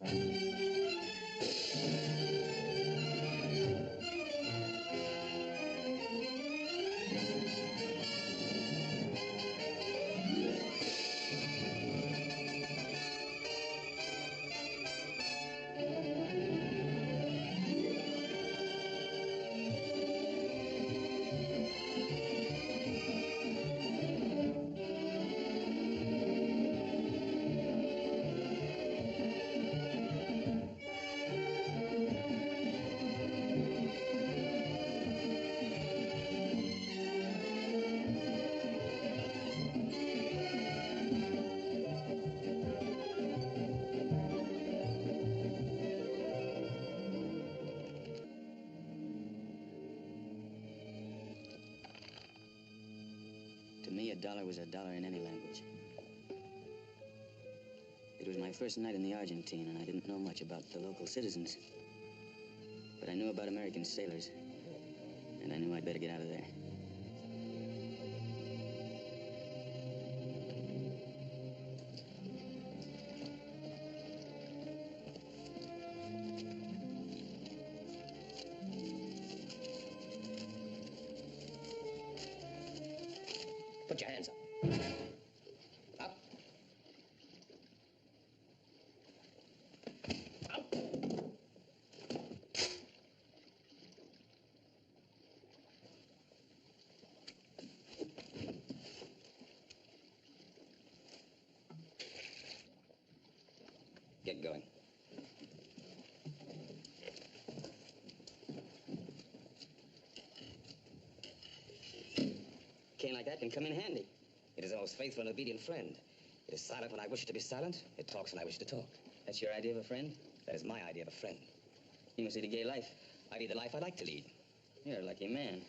To me, a dollar was a dollar in any language. It was my first night in the Argentine, and I didn't know much about the local citizens. But I knew about American sailors, and I knew I'd better get out of there. Put your hands up. Up. Up. Get going. Cane like that can come in handy. It is a most faithful and obedient friend. It is silent when I wish it to be silent. It talks when I wish to talk. That's your idea of a friend? That is my idea of a friend. You must lead a gay life. I lead the life I like to lead. You're a lucky man.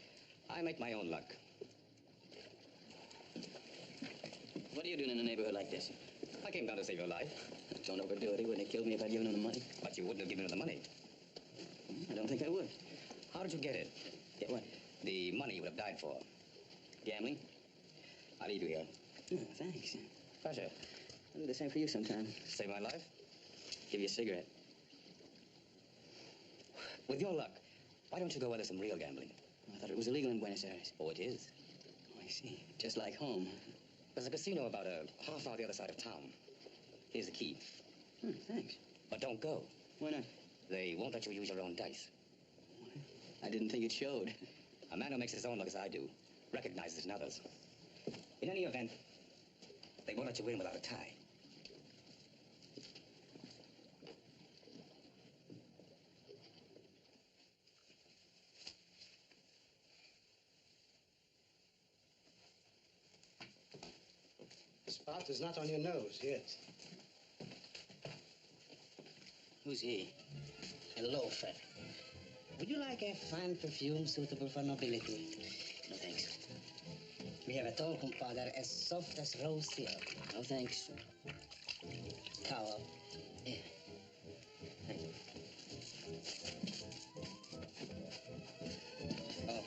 I make my own luck. What are you doing in a neighborhood like this? I came down to save your life. Don't overdo it. He wouldn't have killed me if I'd given him the money. But you wouldn't have given her the money. I don't think I would. How did you get it? Get what? The money you would have died for. Gambling? I'll leave you here. Oh, thanks. Pleasure. I'll do the same for you sometime. Save my life. Give you a cigarette. With your luck, why don't you go where there's some real gambling? I thought it was illegal in Buenos Aires. Oh, it is. Oh, I see. Just like home. There's a casino about a half hour the other side of town. Here's the key. Thanks. But don't go. Why not? They won't let you use your own dice. I didn't think it showed. A man who makes his own luck as I do recognizes it in others. In any event, they won't let you win without a tie. The spot is not on your nose yet. Who's he? A loafer. Would you like a fine perfume suitable for nobility? No, thanks. We have a tall compadre as soft as rose silk. No, thanks. Towel. Yeah. Thanks. Oh.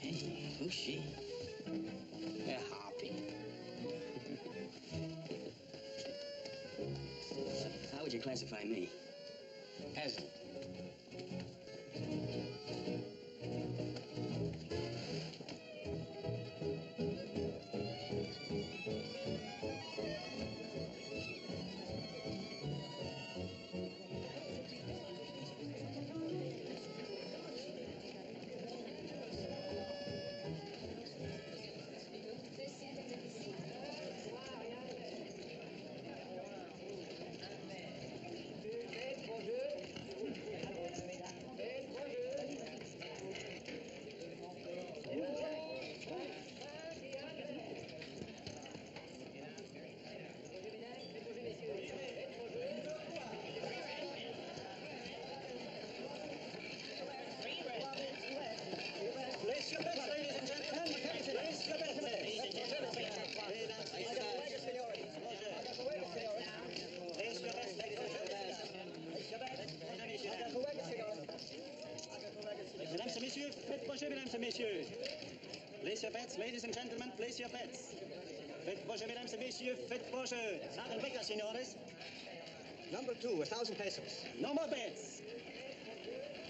Hey, who's she? A harpy. How would you classify me? Peasant. Mesdames et messieurs, faites projet, mesdames et messieurs. Place your bets, ladies and gentlemen, place your bets. Faites proche, mesdames et messieurs, faites proche. Not in bigger, senores. Number 2, 1,000 pesos. No more bets.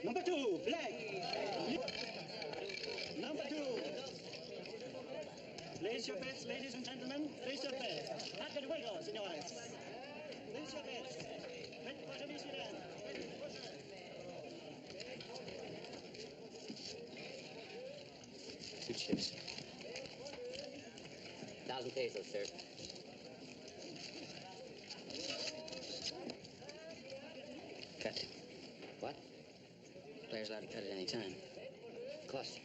Number 2, black. Number 2. Place your bets, ladies and gentlemen. Place your bets. Not the juego, senores. Place your bets. Faites proche, messieurs. Faites proche. 2 chips. 1,000 pesos, sir. Cut. What? Player's allowed to cut at any time. Of course.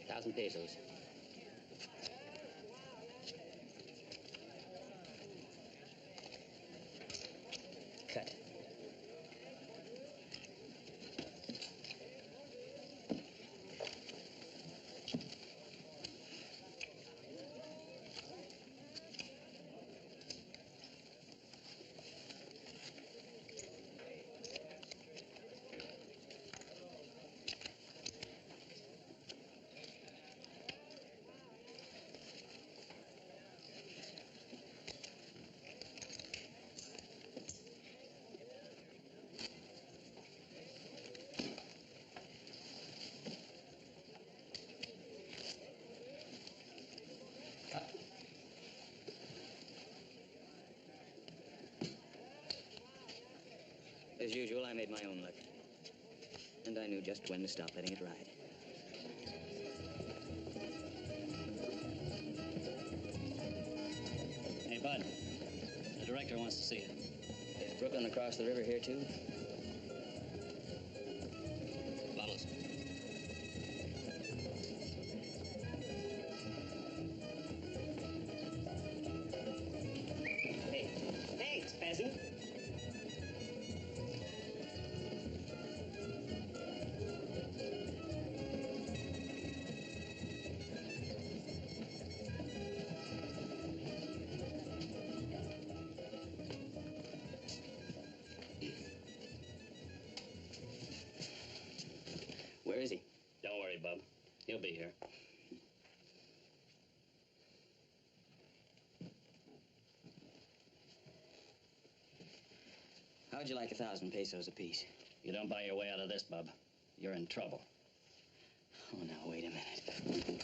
$1,000 pesos. Cut. As usual, I made my own luck. And I knew just when to stop letting it ride. Hey, Bud. The director wants to see you. Is Brooklyn across the river here, too? Vamos. Hey, thanks, peasant. Where is he? Don't worry, Bub. He'll be here. How'd you like 1,000 pesos apiece? You don't buy your way out of this, Bub. You're in trouble. Oh, now, wait a minute.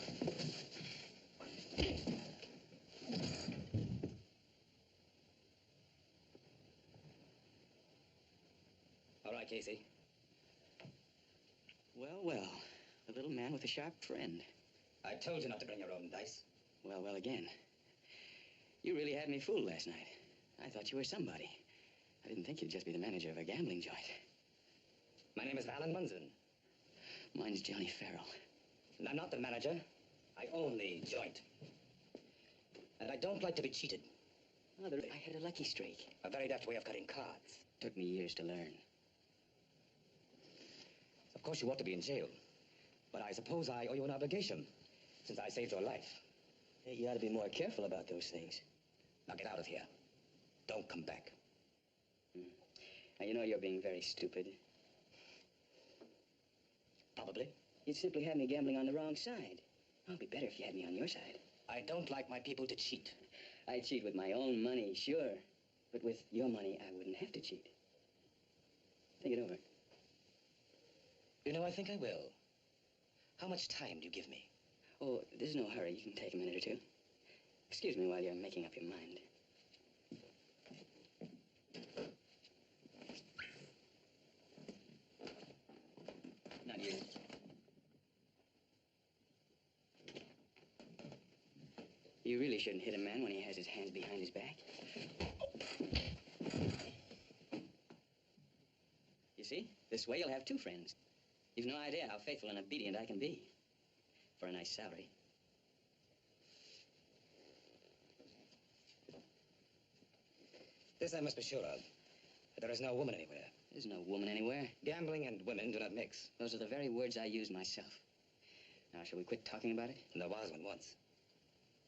All right, Casey. Well, well. A little man with a sharp friend. I told you not to bring your own dice. Well, well, again. You really had me fooled last night. I thought you were somebody. I didn't think you'd just be the manager of a gambling joint. My name is Alan Munson. Mine's Johnny Farrell. And I'm not the manager. I own the joint. And I don't like to be cheated. Mother, I had a lucky streak. A very deft way of cutting cards. Took me years to learn. Of course, you ought to be in jail. But I suppose I owe you an obligation, since I saved your life. Hey, you ought to be more careful about those things. Now get out of here. Don't come back. Now, you know you're being very stupid. Probably. You'd simply have me gambling on the wrong side. Oh, it'd be better if you had me on your side. I don't like my people to cheat. I'd cheat with my own money, sure. But with your money, I wouldn't have to cheat. Think it over. You know, I think I will. How much time do you give me? Oh, there's no hurry. You can take a minute or two. Excuse me while you're making up your mind. Not you. You really shouldn't hit a man when he has his hands behind his back. You see? This way you'll have two friends. You've no idea how faithful and obedient I can be. For a nice salary. This I must be sure of. That there is no woman anywhere. There's no woman anywhere. Gambling and women do not mix. Those are the very words I use myself. Now, shall we quit talking about it? There was one once.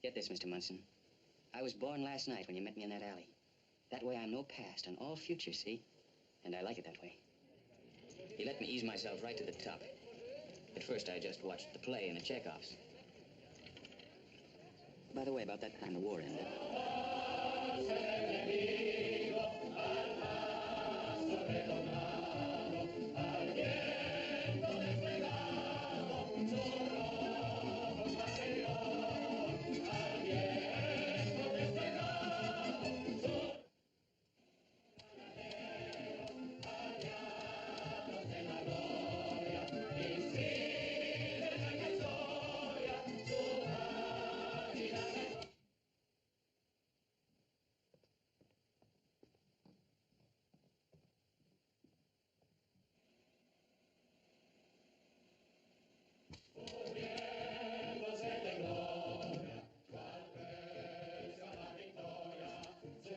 Get this, Mr. Munson. I was born last night when you met me in that alley. That way I'm no past and all future, see? And I like it that way. You let me ease myself right to the top. At first, I just watched the play and the Chekhovs. By the way, about that time the war ended.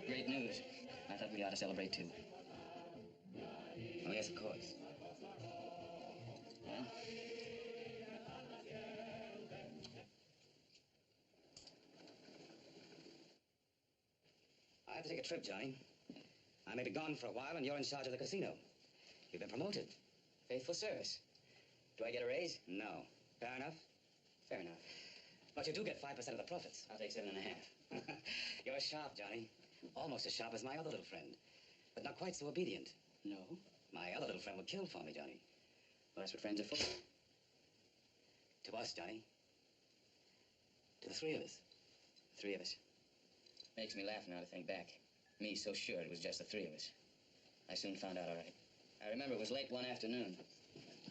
Great news. I thought we ought to celebrate, too. Oh, yes, of course. Well, I have to take a trip, Johnny. I may be gone for a while, and you're in charge of the casino. You've been promoted. faithful service. Do I get a raise? No. Fair enough? Fair enough. But you do get 5% of the profits. I'll take 7.5. You're sharp, Johnny. Almost as sharp as my other little friend. But not quite so obedient. No? My other little friend would kill for me, Johnny. Well, that's what friends are for. To us, Johnny. To the three of us. The three of us. Makes me laugh now to think back. Me so sure it was just the three of us. I soon found out all right. I remember it was late one afternoon.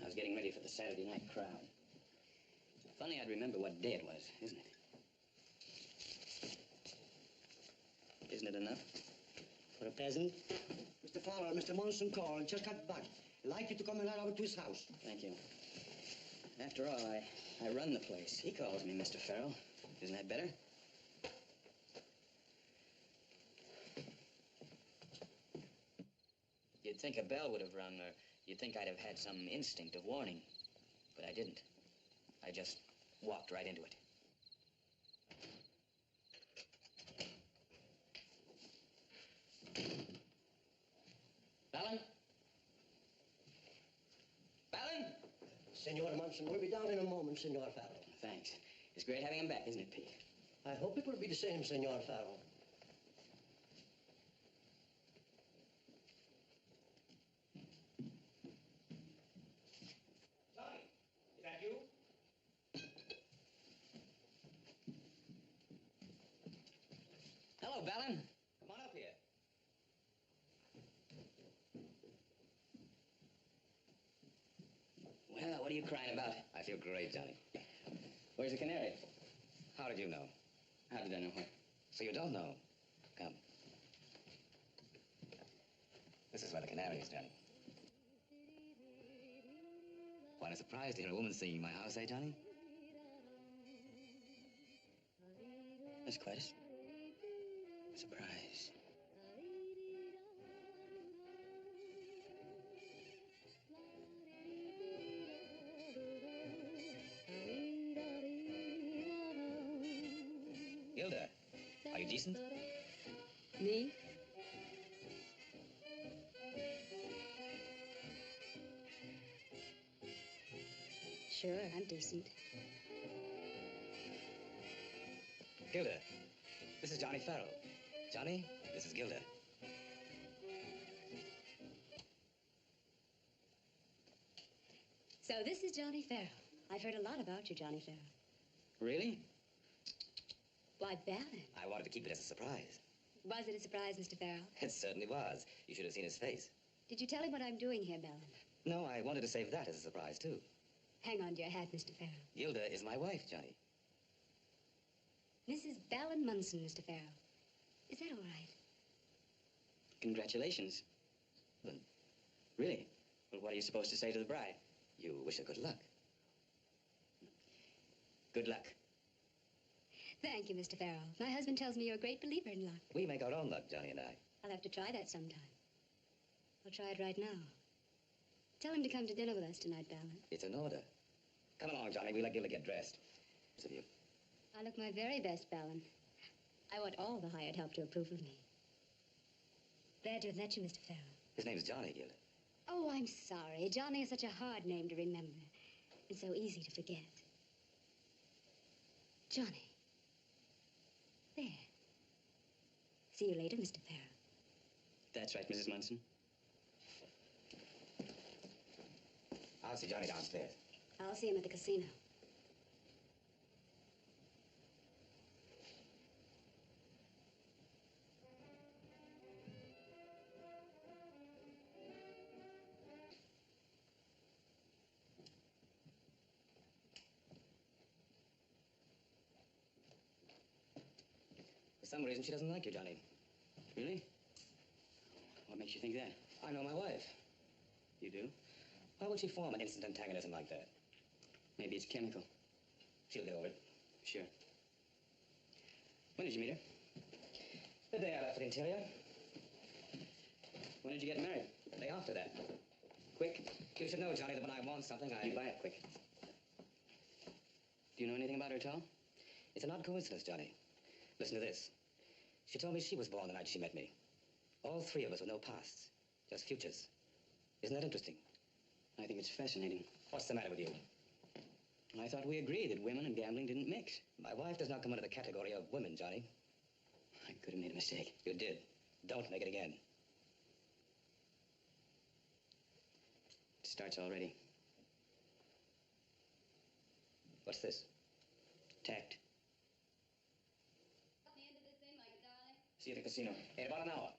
I was getting ready for the Saturday night crowd. Funny I'd remember what day it was, isn't it? Isn't it enough? For a present? Mr. Fowler, Mr. Monson called, just got back. I'd like you to come and ride over to his house. Thank you. After all, I run the place. He calls me Mr. Farrell. Isn't that better? You'd think a bell would have rung, or you'd think I'd have had some instinct of warning. But I didn't. I just walked right into it. Fallon? Fallon? Senor Monson, we'll be down in a moment, Senor Farrell. Thanks. It's great having him back, isn't it, Pete? I hope it will be the same, Senor Farrell. Johnny, is that you? Hello, Fallon. Come on up here. Well, what are you crying about? I feel great, Johnny. Where's the canary? How did you know? How did I know what? So you don't know. Come. This is where the canary is, Johnny. Quite a surprise to hear a woman singing in my house, eh, Johnny? That's quite a surprise. Gilda, are you decent? Me? Sure, I'm decent. Gilda, this is Johnny Farrell. Johnny, this is Gilda. So this is Johnny Farrell. I've heard a lot about you, Johnny Farrell. Really? Why, Ballon. I wanted to keep it as a surprise. Was it a surprise, Mr. Farrell? It certainly was. You should have seen his face. Did you tell him what I'm doing here, Ballon? No, I wanted to save that as a surprise, too. Hang on to your hat, Mr. Farrell. Gilda is my wife, Johnny. Mrs. Ballon Munson, Mr. Farrell. Is that all right? Congratulations. Well, Really? Well, what are you supposed to say to the bride? you wish her good luck. Good luck. Thank you, Mr. Farrell. My husband tells me you're a great believer in luck. We make our own luck, Johnny and I. I'll have to try that sometime. I'll try it right now. Tell him to come to dinner with us tonight, Ballon. It's an order. Come along, Johnny. We'll let Gilda get dressed. What's of you? I look my very best, Ballon. I want all the hired help to approve of me. Glad to have met you, Mr. Farrell. His name's Johnny, Gilda. Oh, I'm sorry. Johnny is such a hard name to remember. And so easy to forget. Johnny. There. See you later, Mr. Farrell. That's right, Mrs. Munson. I'll see Johnny downstairs. I'll see him at the casino. For some reason, she doesn't like you, Johnny. Really? What makes you think that? I know my wife. You do? Why would she form an instant antagonism like that? Maybe it's chemical. She'll get over it. Sure. When did you meet her? The day I left for the interior. When did you get married? The day after that. Quick. You should know, Johnny, that when I want something, You buy it quick. Do you know anything about her at all? It's an odd coincidence, Johnny. Listen to this. She told me she was born the night she met me. All three of us with no pasts, just futures. Isn't that interesting? I think it's fascinating. What's the matter with you? I thought we agreed that women and gambling didn't mix. My wife does not come under the category of women, Johnny. I could have made a mistake. You did. Don't make it again. It starts already. What's this? Tact. The end of this thing, like darling. See you at the casino. In about an hour.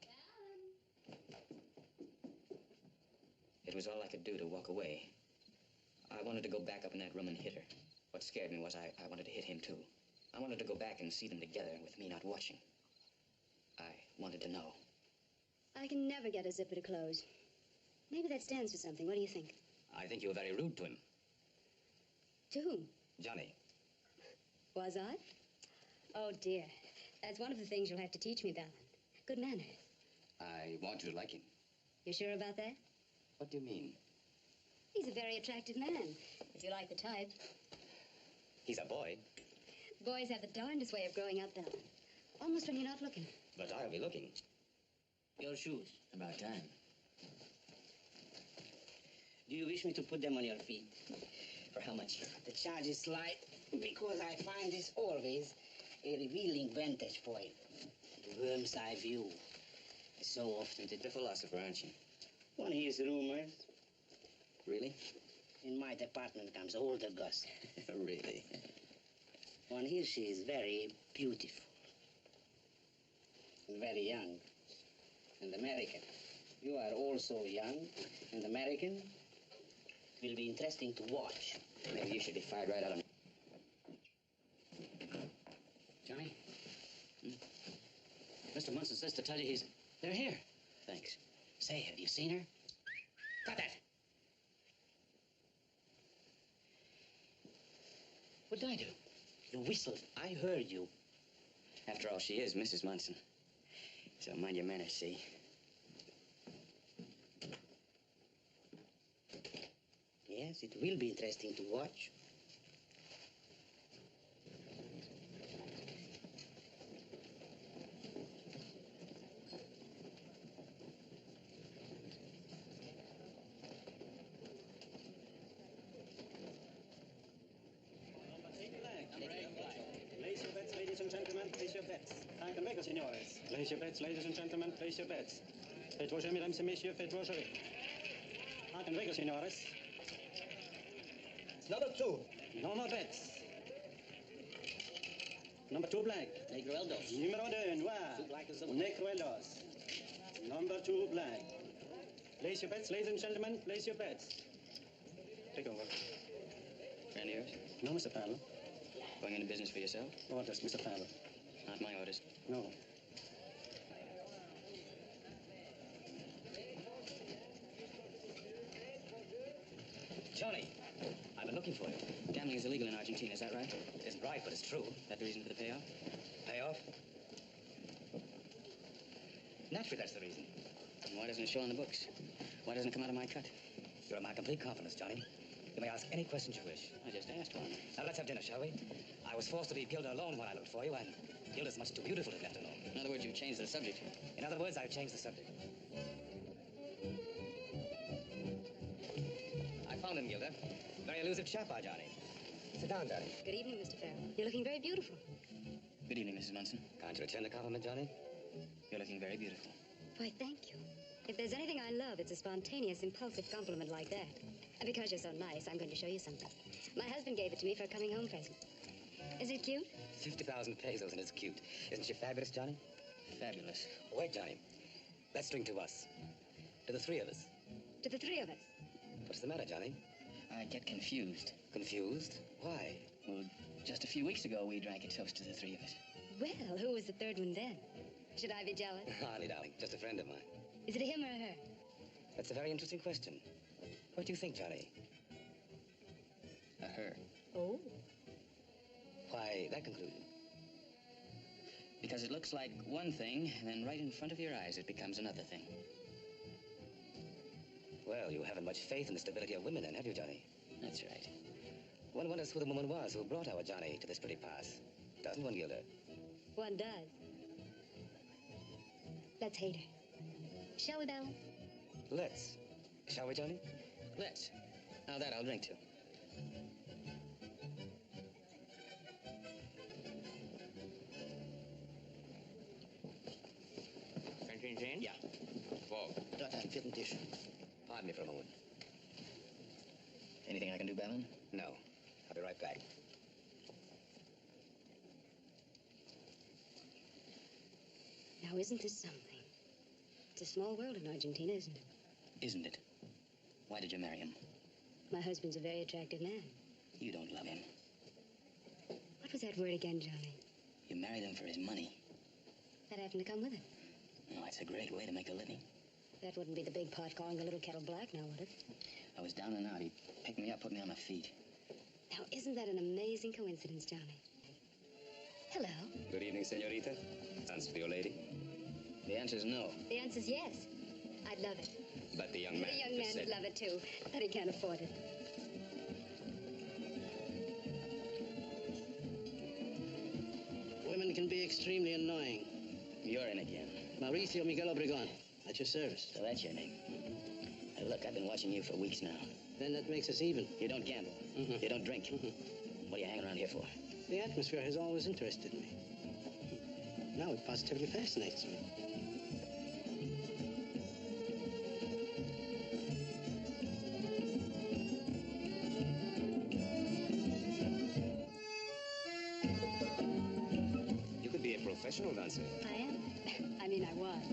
It was all I could do to walk away. I wanted to go back up in that room and hit her. What scared me was I wanted to hit him, too. I wanted to go back and see them together with me not watching. I wanted to know. I can never get a zipper to close. Maybe that stands for something. What do you think? I think you were very rude to him. To whom? Johnny. Was I? Oh, dear. That's one of the things you'll have to teach me, Ballon. Good manners. I want you to like him. You sure about that? What do you mean? He's a very attractive man, if you like the type. He's a boy. Boys have the darndest way of growing up, Ballon. Almost when you're not looking. But I'll be looking. Your shoes. About time. Do you wish me to put them on your feet? For how much? The charge is slight because I find this always a revealing vantage point. The worm's eye view. So often You're a philosopher, aren't you? one hears rumors. Really? In my department comes all the gossip. Really? One hears she is very beautiful. And very young. And American. You are also young and American. It will be interesting to watch. Maybe you should be fired right out of... Johnny? Mr. Munson says to tell you they're here. Thanks. Say, have you seen her? Got that. What did I do? You whistled. I heard you. After all, she is Mrs. Munson. So mind your manners, see? Yes, it will be interesting to watch. Place your bets, ladies and gentlemen, place your bets. Frank and Baker, signores. Place your bets, ladies and gentlemen, place your bets. Faites vos jeux, mesdames et messieurs, faites vos jeux. Frank and Baker, signores. Number 2. No more bets. Number 2, black. Negrueldos. Numero 2, noir. Black as the Negruelos. Number 2, black. Place your bets, ladies and gentlemen, place your bets. Take over. Friend of yours? No, Mr. Farrell. Going into business for yourself? Orders, Mr. Farrell. Not my orders. No. Johnny, I've been looking for you. Gambling is illegal in Argentina, is that right? It isn't right, but it's true. That the reason for the payoff? Payoff? Naturally, that's the reason. And why doesn't it show on the books? Why doesn't it come out of my cut? You're in my complete confidence, Johnny. You may ask any questions you wish. I just asked one. Now, let's have dinner, shall we? I was forced to leave Gilda alone when I looked for you, and Gilda's much too beautiful to be left alone. In other words, you've changed the subject. In other words, I've changed the subject. I found him, Gilda. Very elusive chap, our Johnny. Sit down, Johnny. Good evening, Mr. Farrell. You're looking very beautiful. Good evening, Mrs. Munson. Can't you return the compliment, Johnny? You're looking very beautiful. Why, thank you. If there's anything I love, it's a spontaneous, impulsive compliment like that. And because you're so nice, I'm going to show you something. My husband gave it to me for a coming home present. Is it cute? 50,000 pesos, and it's cute. Isn't she fabulous, Johnny? Fabulous. Wait, Johnny. Let's drink to us. To the three of us. To the three of us. What's the matter, Johnny? I get confused. Confused? Why? Well, just a few weeks ago, we drank a toast to the three of us. Well, who was the third one then? Should I be jealous? Hardly, darling. Just a friend of mine. Is it a him or a her? That's a very interesting question. What do you think, Johnny? A her. Oh. Why, that conclusion. Because it looks like one thing, and then right in front of your eyes, it becomes another thing. Well, you haven't much faith in the stability of women, then, have you, Johnny? That's right. One wonders who the woman was who brought our Johnny to this pretty pass. Doesn't one, Gilda? One does. Let's hate her. Shall we, Belle? Let's. Shall we, Johnny? Let's. Now that I'll drink to. Yeah. Whoa. Dat ein vierten Tisch. Pardon me for a moment. Anything I can do, Bellin? No. I'll be right back. Now, isn't this something? It's a small world in Argentina, isn't it? Isn't it? Why did you marry him? My husband's a very attractive man. You don't love him. What was that word again, Johnny? You married him for his money. That happened to come with it. Oh, it's a great way to make a living. That wouldn't be the big pot calling the little kettle black, now would it? I was down and out. He picked me up, put me on my feet. Now, isn't that an amazing coincidence, Johnny? Hello. Good evening, senorita. Answer for your lady. The answer's no. The answer's yes. I'd love it. But the young man... The young man would love it, too, but he can't afford it. Women can be extremely annoying. You're in again. Mauricio Miguel Obregon, at your service. So that's your name. Hey, look, I've been watching you for weeks now. Then that makes us even. You don't gamble. Mhm. You don't drink. What are you hanging around here for? The atmosphere has always interested me. Now it positively fascinates me. You could be a professional dancer. I am. I mean, I was.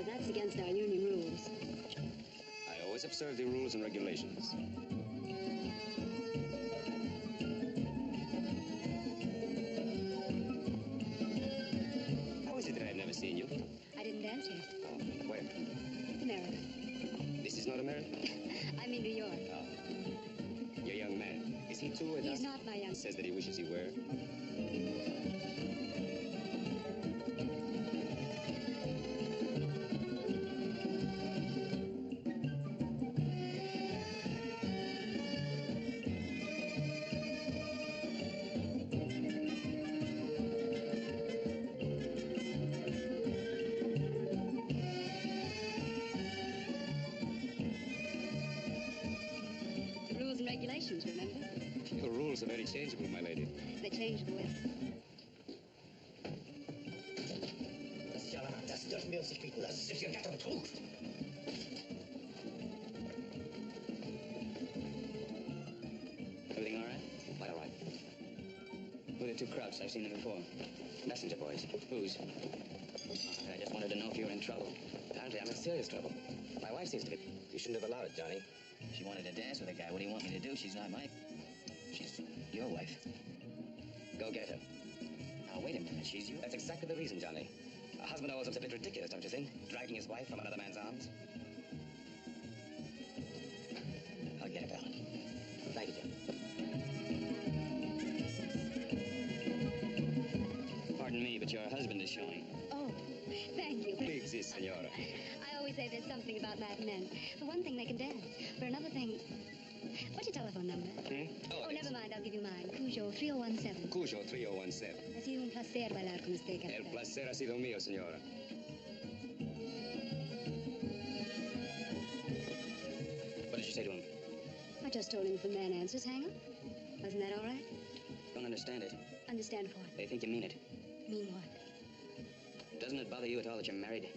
That's against our union rules. I always observe the rules and regulations. How is it that I've never seen you? I didn't dance here. Oh, where? America. This is not America? I mean New York. Oh. Your young man. Is he too a He's dancer? not my young... Says that he wishes he were. The rules and regulations, remember? Your rules are very changeable, my lady. They changed the way. Das dürfen wir uns nicht bieten lassen. Das ist ja Betrug. Everything all right? Quite all right. Who are the two Krauts? I've seen them before. Messenger boys. Whose? I just wanted to know if you were in trouble. Apparently, I'm in serious trouble. My wife seems to be... You shouldn't have allowed it, Johnny. She wanted to dance with a guy. What do you want me to do? She's not my... She's your wife. Go get her. Now, wait a minute. She's yours? That's exactly the reason, Johnny. A husband always looks a bit ridiculous, don't you think? Dragging his wife from another man's arms. I'll get it, Alan. Thank you, Johnny. Pardon me, but your husband is showing. Oh, Thank you. Please, si, senora. I always say there's something about Latin men. For one thing, they can dance. For another thing, what's your telephone number? Oh, yes. never mind. I'll give you mine. Cujo 3017. Cujo 3017. Ha sido un placer bailar con usted, El capitán. placer ha sido mío, senora. What did you say to him? I just told him if a man answers, hang up. Wasn't that all right? Don't understand it. Understand what? They think you mean it. Mean what? Doesn't it bother you at all that you're married?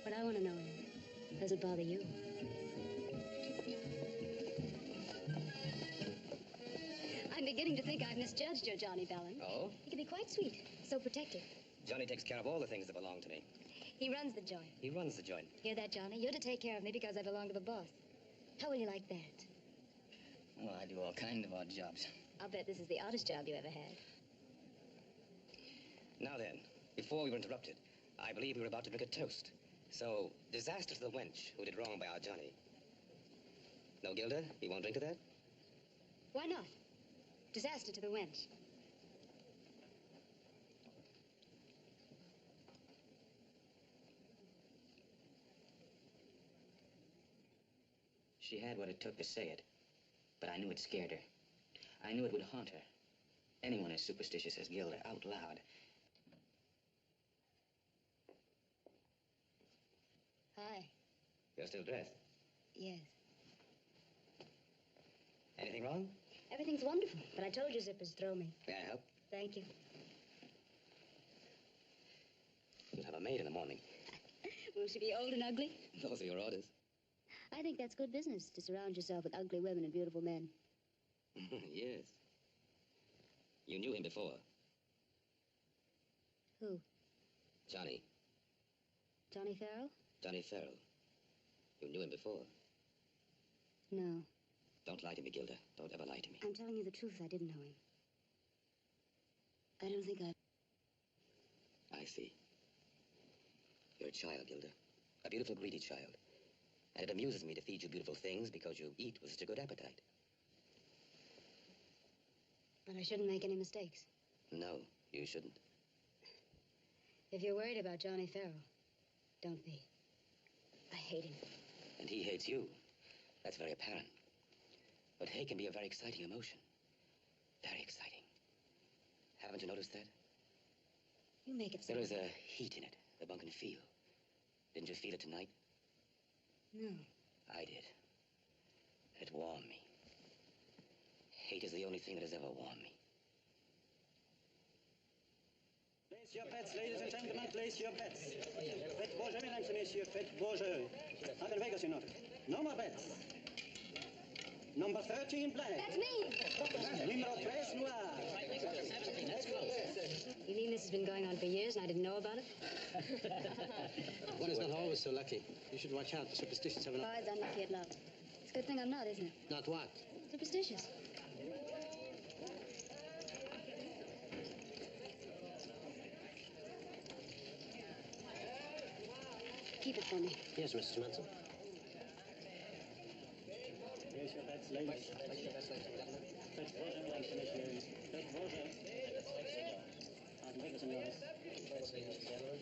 What I want to know is, does it bother you? I'm beginning to think I've misjudged your Johnny Bellin. Oh? He can be quite sweet, so protective. Johnny takes care of all the things that belong to me. He runs the joint. He runs the joint. Hear that, Johnny? You're to take care of me because I belong to the boss. How will you like that? Well, I do all kind of odd jobs. I'll bet this is the oddest job you ever had. Now then, before we were interrupted, I believe we were about to drink a toast. So, disaster to the wench who did wrong by our Johnny. No, Gilda? You won't drink to that? Why not? Disaster to the wench. She had what it took to say it, but I knew it scared her. I knew it would haunt her. Anyone as superstitious as Gilda, out loud. Hi. You're still dressed. Yes. Anything wrong? Everything's wonderful, but I told you zippers throw me. May I help? Thank you. You'll have a maid in the morning. Will she be old and ugly? Those are your orders. I think that's good business, to surround yourself with ugly women and beautiful men. Yes. You knew him before. Who? Johnny. Johnny Farrell? Johnny Farrell. You knew him before. No. Don't lie to me, Gilda. Don't ever lie to me. I'm telling you the truth. I didn't know him. I don't think I... I see. You're a child, Gilda. A beautiful, greedy child. And it amuses me to feed you beautiful things because you eat with such a good appetite. But I shouldn't make any mistakes. No, you shouldn't. If you're worried about Johnny Farrell, don't be. I hate him. And he hates you. That's very apparent. But hate can be a very exciting emotion. Very exciting. Haven't you noticed that? You make it so... There is a heat in it that one can feel. Didn't you feel it tonight? No. I did. It warmed me. Hate is the only thing that has ever warmed me. Place your bets, ladies and gentlemen, place your bets. Faites vos jeux, mesdames et messieurs, faites vos jeux. Uncle Vegas, you know. No more bets. Number 13, black. That's me! Numero 3, noir. You mean this has been going on for years and I didn't know about it? One is not always so lucky. You should watch out. The superstitious have an... Boys, unlucky at love. It's a good thing I'm not, isn't it? Not what? Superstitious. Keep it for me. Yes, Mrs. Manson. Place your bets, ladies. Faites vos jeux, mesdames et messieurs. Faites vos jeux. Uncle Vegas, senores.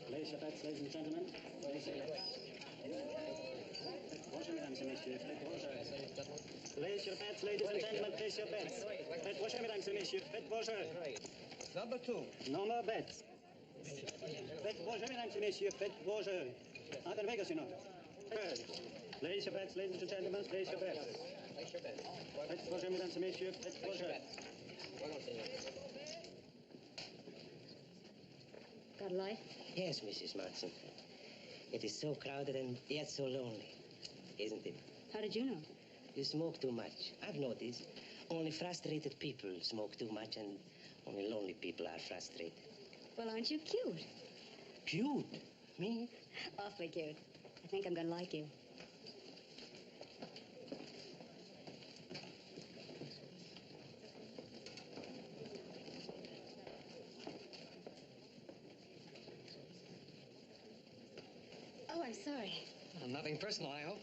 Place your bets, ladies and gentlemen. Place your bets. Faites vos jeux, mesdames et messieurs. Faites vos jeux. Place your bets, ladies and gentlemen. Place your bets. Faites vos jeux, mesdames et messieurs. Faites vos jeux. Number 2. No more bets. Faites vos jeux, mesdames et messieurs. Faites vos jeux. Uncle Vegas, you know. Good. Place your bets, ladies and gentlemen. Place your bets. Faites vos jeux, mesdames et messieurs. Faites vos jeux. Got a light? Yes, Mrs. Manson. It is so crowded and yet so lonely, isn't it? How did you know? You smoke too much. I've noticed. Only frustrated people smoke too much, and only lonely people are frustrated. Well, aren't you cute? Cute? Me? Awfully cute. I think I'm gonna like you. Oh, I'm sorry. Nothing personal, I hope.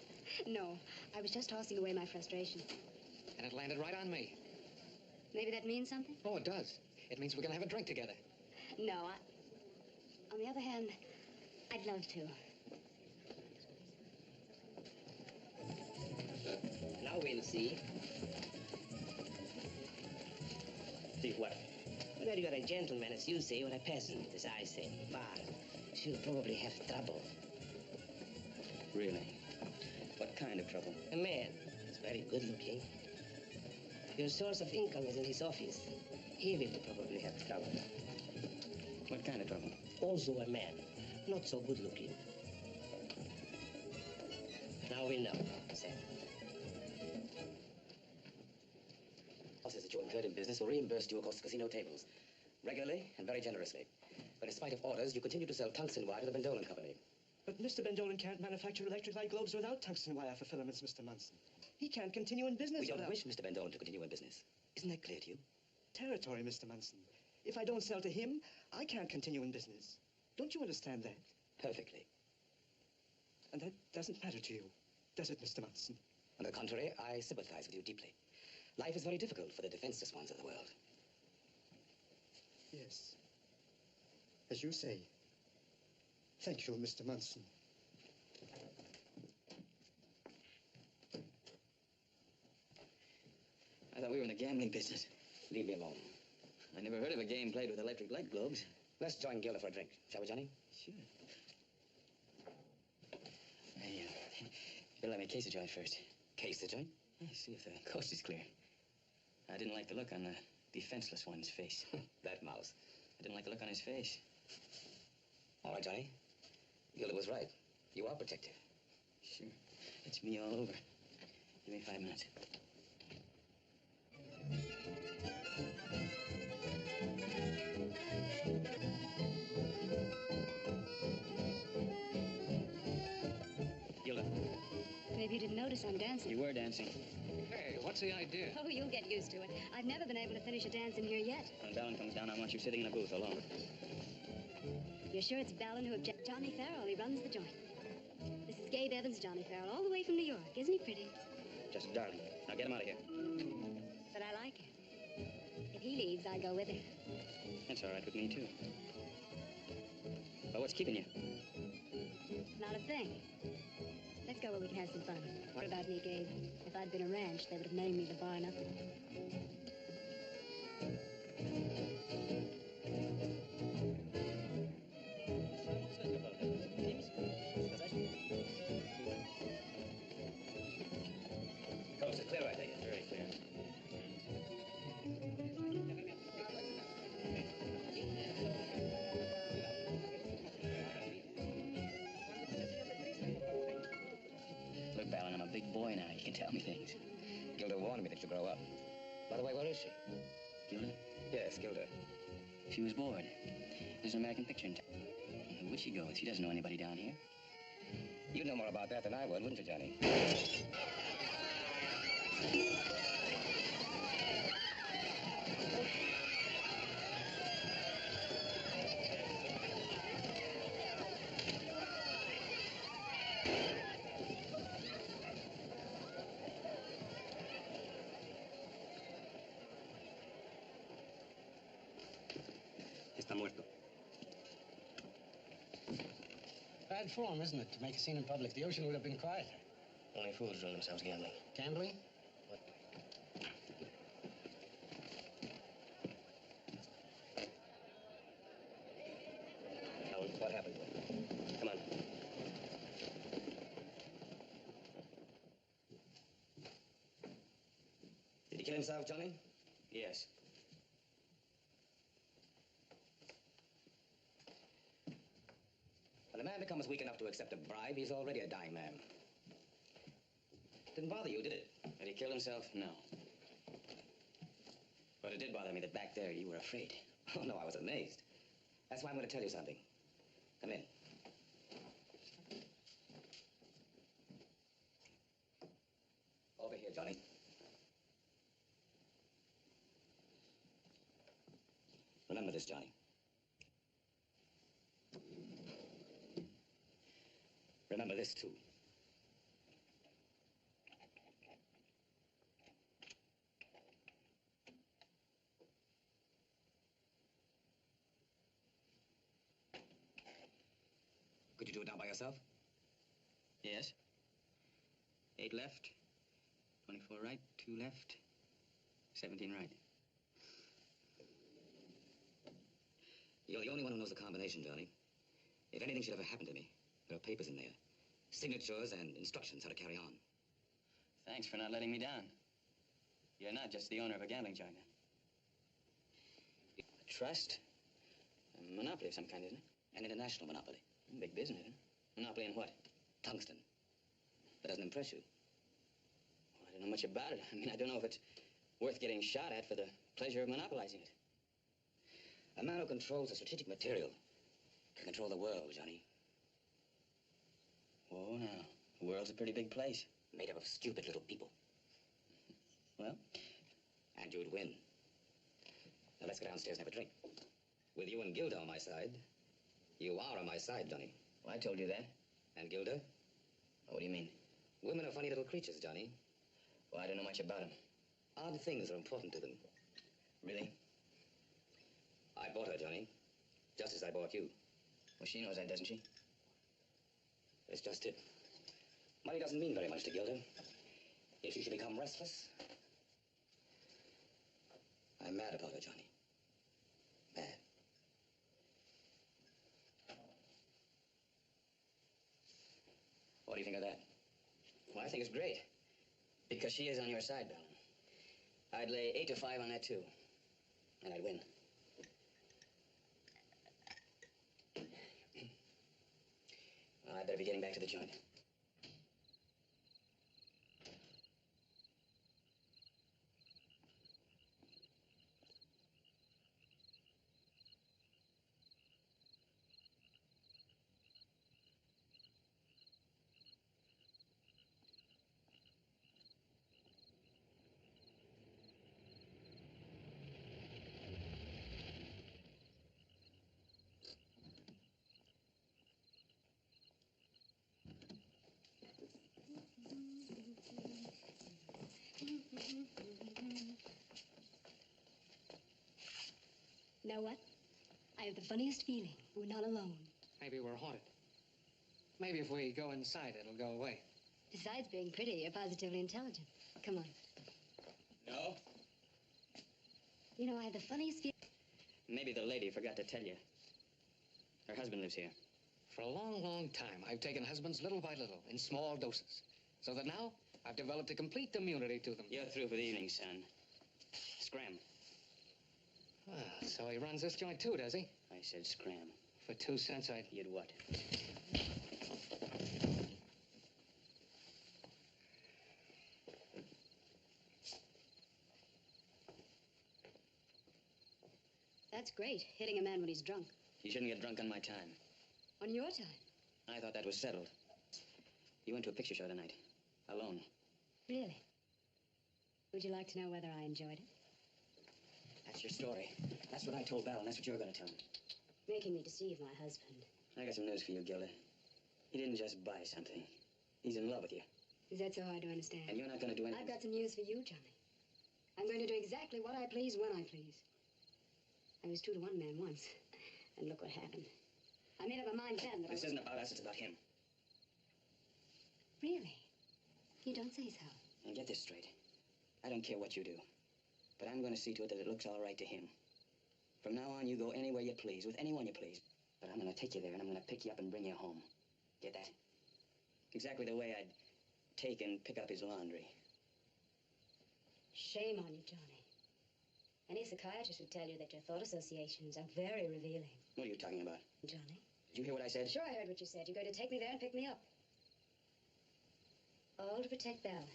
No, I was just tossing away my frustration. And it landed right on me. Maybe that means something? Oh, it does. It means we're going to have a drink together. No, on the other hand, I'd love to. Now we'll see. See what? Whether you're a gentleman, as you say, or a peasant, as I say. But she'll probably have trouble. Really? What kind of trouble? A man is very good looking. Your source of income is in his office. He will probably have trouble. What kind of trouble? Also a man, not so good looking. Now we know, Sam. Losses that you incurred in business were reimbursed you across the casino tables, regularly and very generously. But in spite of orders, you continued to sell tungsten wire to the Bendolan Company. But Mr. Bendolan can't manufacture electric light globes without tungsten wire for filaments, Mr. Munson. He can't continue in business We don't without... wish Mr. Bendolan to continue in business. Isn't that clear to you? Territory, Mr. Munson. If I don't sell to him, I can't continue in business. Don't you understand that? Perfectly. And that doesn't matter to you, does it, Mr. Munson? On the contrary, I sympathize with you deeply. Life is very difficult for the defenseless ones of the world. Yes. As you say. Thank you, Mr. Munson. I thought we were in the gambling business. Leave me alone. I never heard of a game played with electric light globes. Let's join Gilda for a drink, shall we, Johnny? Sure. Hey, you'll let me case the joint first. Case the joint? Yeah, see if the coast is clear. I didn't like the look on the defenseless one's face. That mouse. I didn't like the look on his face. All right, Johnny. Gilda was right. You are protective. Sure. It's me all over. Give me 5 minutes. Gilda, Maybe you didn't notice I'm dancing. You were dancing. hey, what's the idea? Oh, you'll get used to it. I've never been able to finish a dance in here yet. When Ballon comes down, I want you sitting in a booth alone. You're sure it's Ballon who objects? Johnny Farrell, he runs the joint. This is Gabe Evans, Johnny Farrell, all the way from New York. Isn't he pretty? Just darling. Now get him out of here. But I like him. If he leaves, I go with him. That's all right with me, too. But what's keeping you? Not a thing. Let's go where we can have some fun. What about me, Gabe? If I'd been a ranch, they would have named me the Bar Nothing. Coast is clear, I take it. Very clear. Look, Ballon, I'm a big boy now. You can tell me things. Gilda warned me that you'd grow up. By the way, where is she? Gilda? Yes, Gilda. She was bored. There's an American picture in town. Who would she go with? She doesn't know anybody down here. You'd know more about that than I would, wouldn't you, Johnny? Está muerto. Bad form, isn't it, to make a scene in public? The ocean would have been quiet. Only fools run themselves gambling. Gambling? Alan, what happened? Come on. Did he kill himself, Johnny? Yes. When a man becomes weak enough to accept a bribe, he's already a dying man. Didn't bother you, did it? Did he kill himself? No. But it did bother me that back there you were afraid. Oh, no, I was amazed. That's why I'm going to tell you something. Come in. Over here, Johnny. Remember this, Johnny. Remember this, too. Could you do it now by yourself? Yes. 8 left, 24 right, 2 left, 17 right. You're the only one who knows the combination, Johnny. If anything should ever happen to me, there are papers in there. Signatures and instructions how to carry on. Thanks for not letting me down. You're not just the owner of a gambling joint. A trust? A monopoly of some kind, isn't it? An international monopoly. Big business, isn't it? Monopoly in what? Tungsten. That doesn't impress you. Well, I don't know much about it. I mean, I don't know if it's worth getting shot at for the pleasure of monopolizing it. A man who controls the strategic material can control the world, Johnny. Oh, now. The world's a pretty big place. Made up of stupid little people. Well? And you'd win. Now let's go downstairs and have a drink. With you and Gilda on my side, you are on my side, Johnny. Well, I told you that. And Gilda? What do you mean? Women are funny little creatures, Johnny. Well, I don't know much about them. Odd things are important to them. Really? I bought her, Johnny. Just as I bought you. Well, she knows that, doesn't she? That's just it. Money doesn't mean very much to Gilda. If she should become restless, I'm mad about her, Johnny. Mad. What do you think of that? Well, I think it's great. Because she is on your side, Bellin. I'd lay 8 to 5 on that, too. And I'd win. Well, I'd better be getting back to the joint. You know what? I have the funniest feeling. We're not alone. Maybe we're haunted. Maybe if we go inside, it'll go away. Besides being pretty, you're positively intelligent. Come on. No? You know, I have the funniest feeling. Maybe the lady forgot to tell you. Her husband lives here. For a long, long time, I've taken husbands little by little, in small doses. So that now, I've developed a complete immunity to them. You're through for the evening, son. Scram. Ah, so he runs this joint too, does he? I said scram. For 2 cents, I'd... You'd what? That's great, hitting a man when he's drunk. You shouldn't get drunk on my time. On your time. I thought that was settled. You went to a picture show tonight. Alone. Really? Would you like to know whether I enjoyed it? That's your story. That's what I told Val, and that's what you're going to tell him. Making me deceive my husband. I got some news for you, Gilda. He didn't just buy something. He's in love with you. Is that so hard to understand? And you're not going to do anything. I've got some news for you, Johnny. I'm going to do exactly what I please when I please. I was true to one man once, and look what happened. I made up my mind then that This isn't about us, it's about him. Really? You don't say so. And get this straight. I don't care what you do, but I'm going to see to it that it looks all right to him. From now on, you go anywhere you please, with anyone you please. But I'm going to take you there, and I'm going to pick you up and bring you home. Get that? Exactly the way I'd take and pick up his laundry. Shame on you, Johnny. Any psychiatrist would tell you that your thought associations are very revealing. What are you talking about? Johnny? Did you hear what I said? Sure, I heard what you said. You're going to take me there and pick me up. All to protect Belle.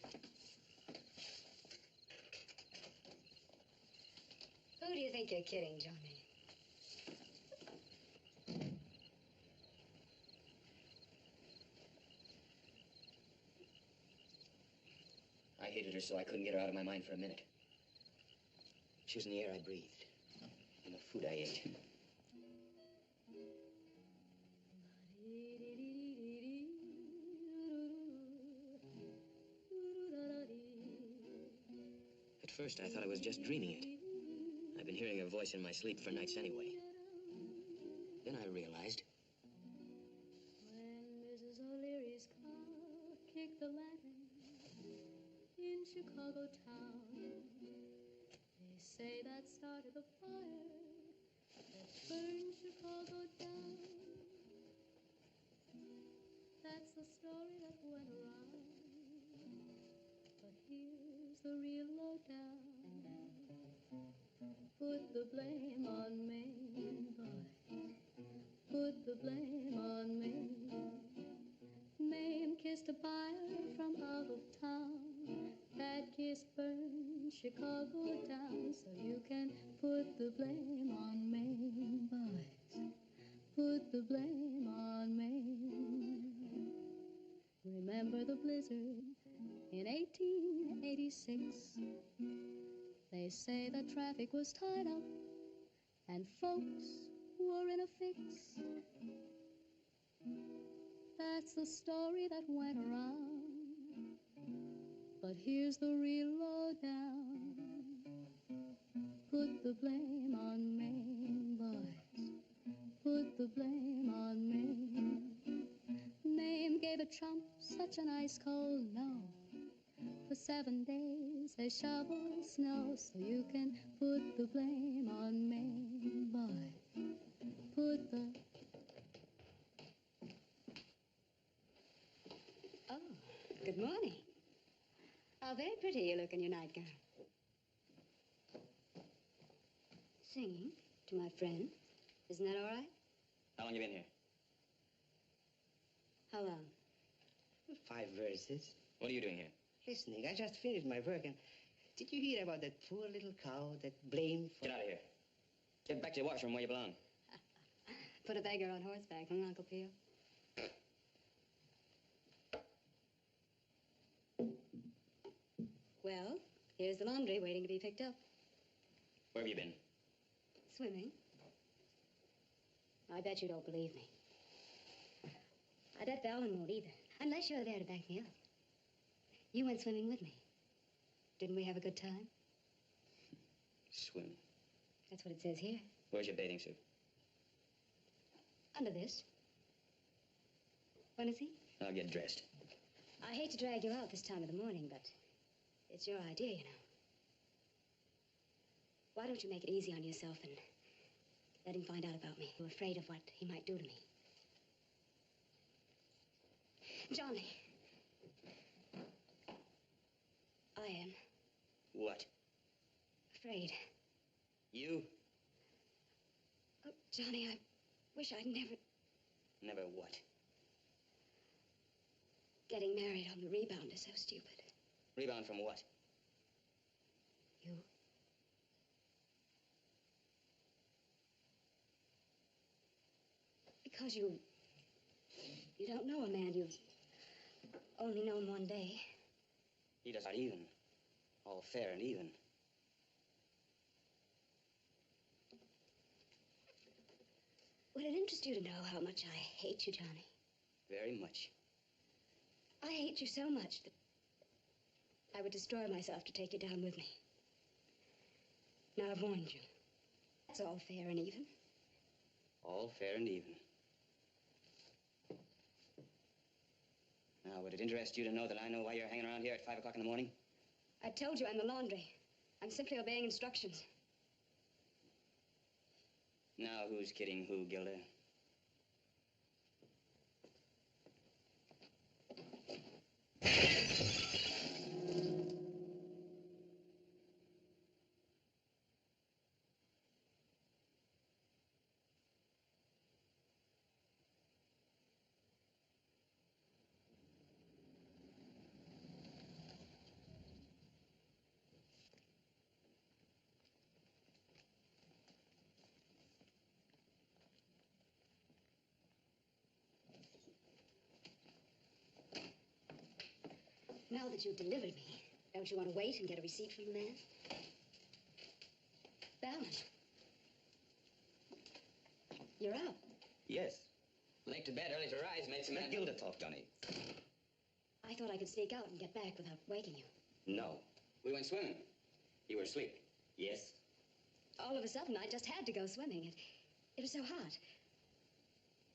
Who do you think you're kidding, Johnny? I hated her so I couldn't get her out of my mind for a minute. She was in the air I breathed, and the food I ate. At first, I thought I was just dreaming it. I've been hearing her voice in my sleep for nights anyway. Then I realized Chicago town. They say that started the fire that burned Chicago down. That's the story that went around. But here's the real lowdown. Put the blame on Maine, boy. Put the blame on Maine. Maine kissed a buyer from out of town. That kiss burned Chicago down. So you can put the blame on Maine, boys. Put the blame on Maine. Remember the blizzard in 1886. They say the traffic was tied up and folks were in a fix. That's the story that went around. But here's the real lowdown. Put the blame on Maine, boys. Put the blame on Maine. Maine gave a chump such an ice cold no. For 7 days they shoveled snow. So you can put the blame on Maine, boys. Put the... Oh, good morning. How very pretty you look in your nightgown. Singing to my friend. Isn't that all right? How long you been here? How long? 5 verses. What are you doing here? Listening, I just finished my work, and did you hear about that poor little cow that blamed for... Get out of here. Get back to your washroom where you belong. Put a beggar on horseback, huh, Uncle Peel? Well, here's the laundry waiting to be picked up. Where have you been? Swimming. I bet you don't believe me. I bet Valen won't either, unless you're there to back me up. You went swimming with me. Didn't we have a good time? Swim. That's what it says here. Where's your bathing suit? Under this. When is he? I'll get dressed. I hate to drag you out this time of the morning, but it's your idea, you know. Why don't you make it easy on yourself and let him find out about me? I'm afraid of what he might do to me. Johnny. I am. What? Afraid. You? Oh, Johnny, I wish I'd never... Never what? Getting married on the rebound is so stupid. Rebound from what? You. Because you don't know a man you've only known one day. He does not even. All fair and even. Would it interest you to know how much I hate you, Johnny? Very much. I hate you so much that I would destroy myself to take you down with me. Now, I've warned you. That's all fair and even. All fair and even. Now, would it interest you to know that I know why you're hanging around here at 5 o'clock in the morning? I told you I'm the laundry. I'm simply obeying instructions. Now, who's kidding who, Gilda? Now that you've delivered me, don't you want to wait and get a receipt from the man? Balance. You're up. Yes. Late to bed, early to rise makes a man... Let Gilda talk, Johnny. I thought I could sneak out and get back without waking you. No. We went swimming. You were asleep. Yes. All of a sudden, I just had to go swimming. It was so hot.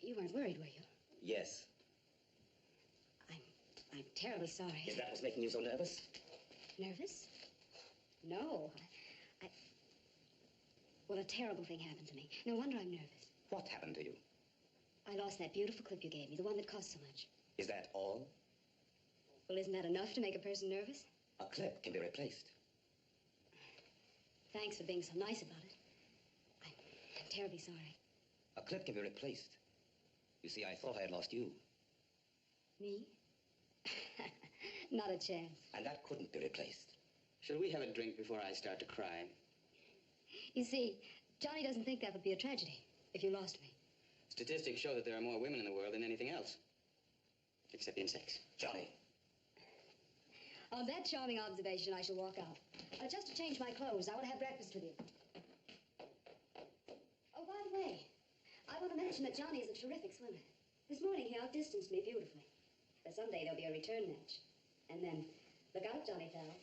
You weren't worried, were you? Yes. I'm terribly sorry. Is that what's making you so nervous? Nervous? No. Well, a terrible thing happened to me. No wonder I'm nervous. What happened to you? I lost that beautiful clip you gave me, the one that cost so much. Is that all? Well, isn't that enough to make a person nervous? A clip can be replaced. Thanks for being so nice about it. I'm terribly sorry. A clip can be replaced. You see, I thought I had lost you. Me? Not a chance. And that couldn't be replaced. Shall we have a drink before I start to cry? You see, Johnny doesn't think that would be a tragedy if you lost me. Statistics show that there are more women in the world than anything else. Except insects. Johnny. On that charming observation, I shall walk out. Just to change my clothes, I want to have breakfast with you. Oh, by the way, I want to mention that Johnny is a terrific swimmer. This morning, he outdistanced me beautifully. But someday there'll be a return match. And then, look out, Johnny pal.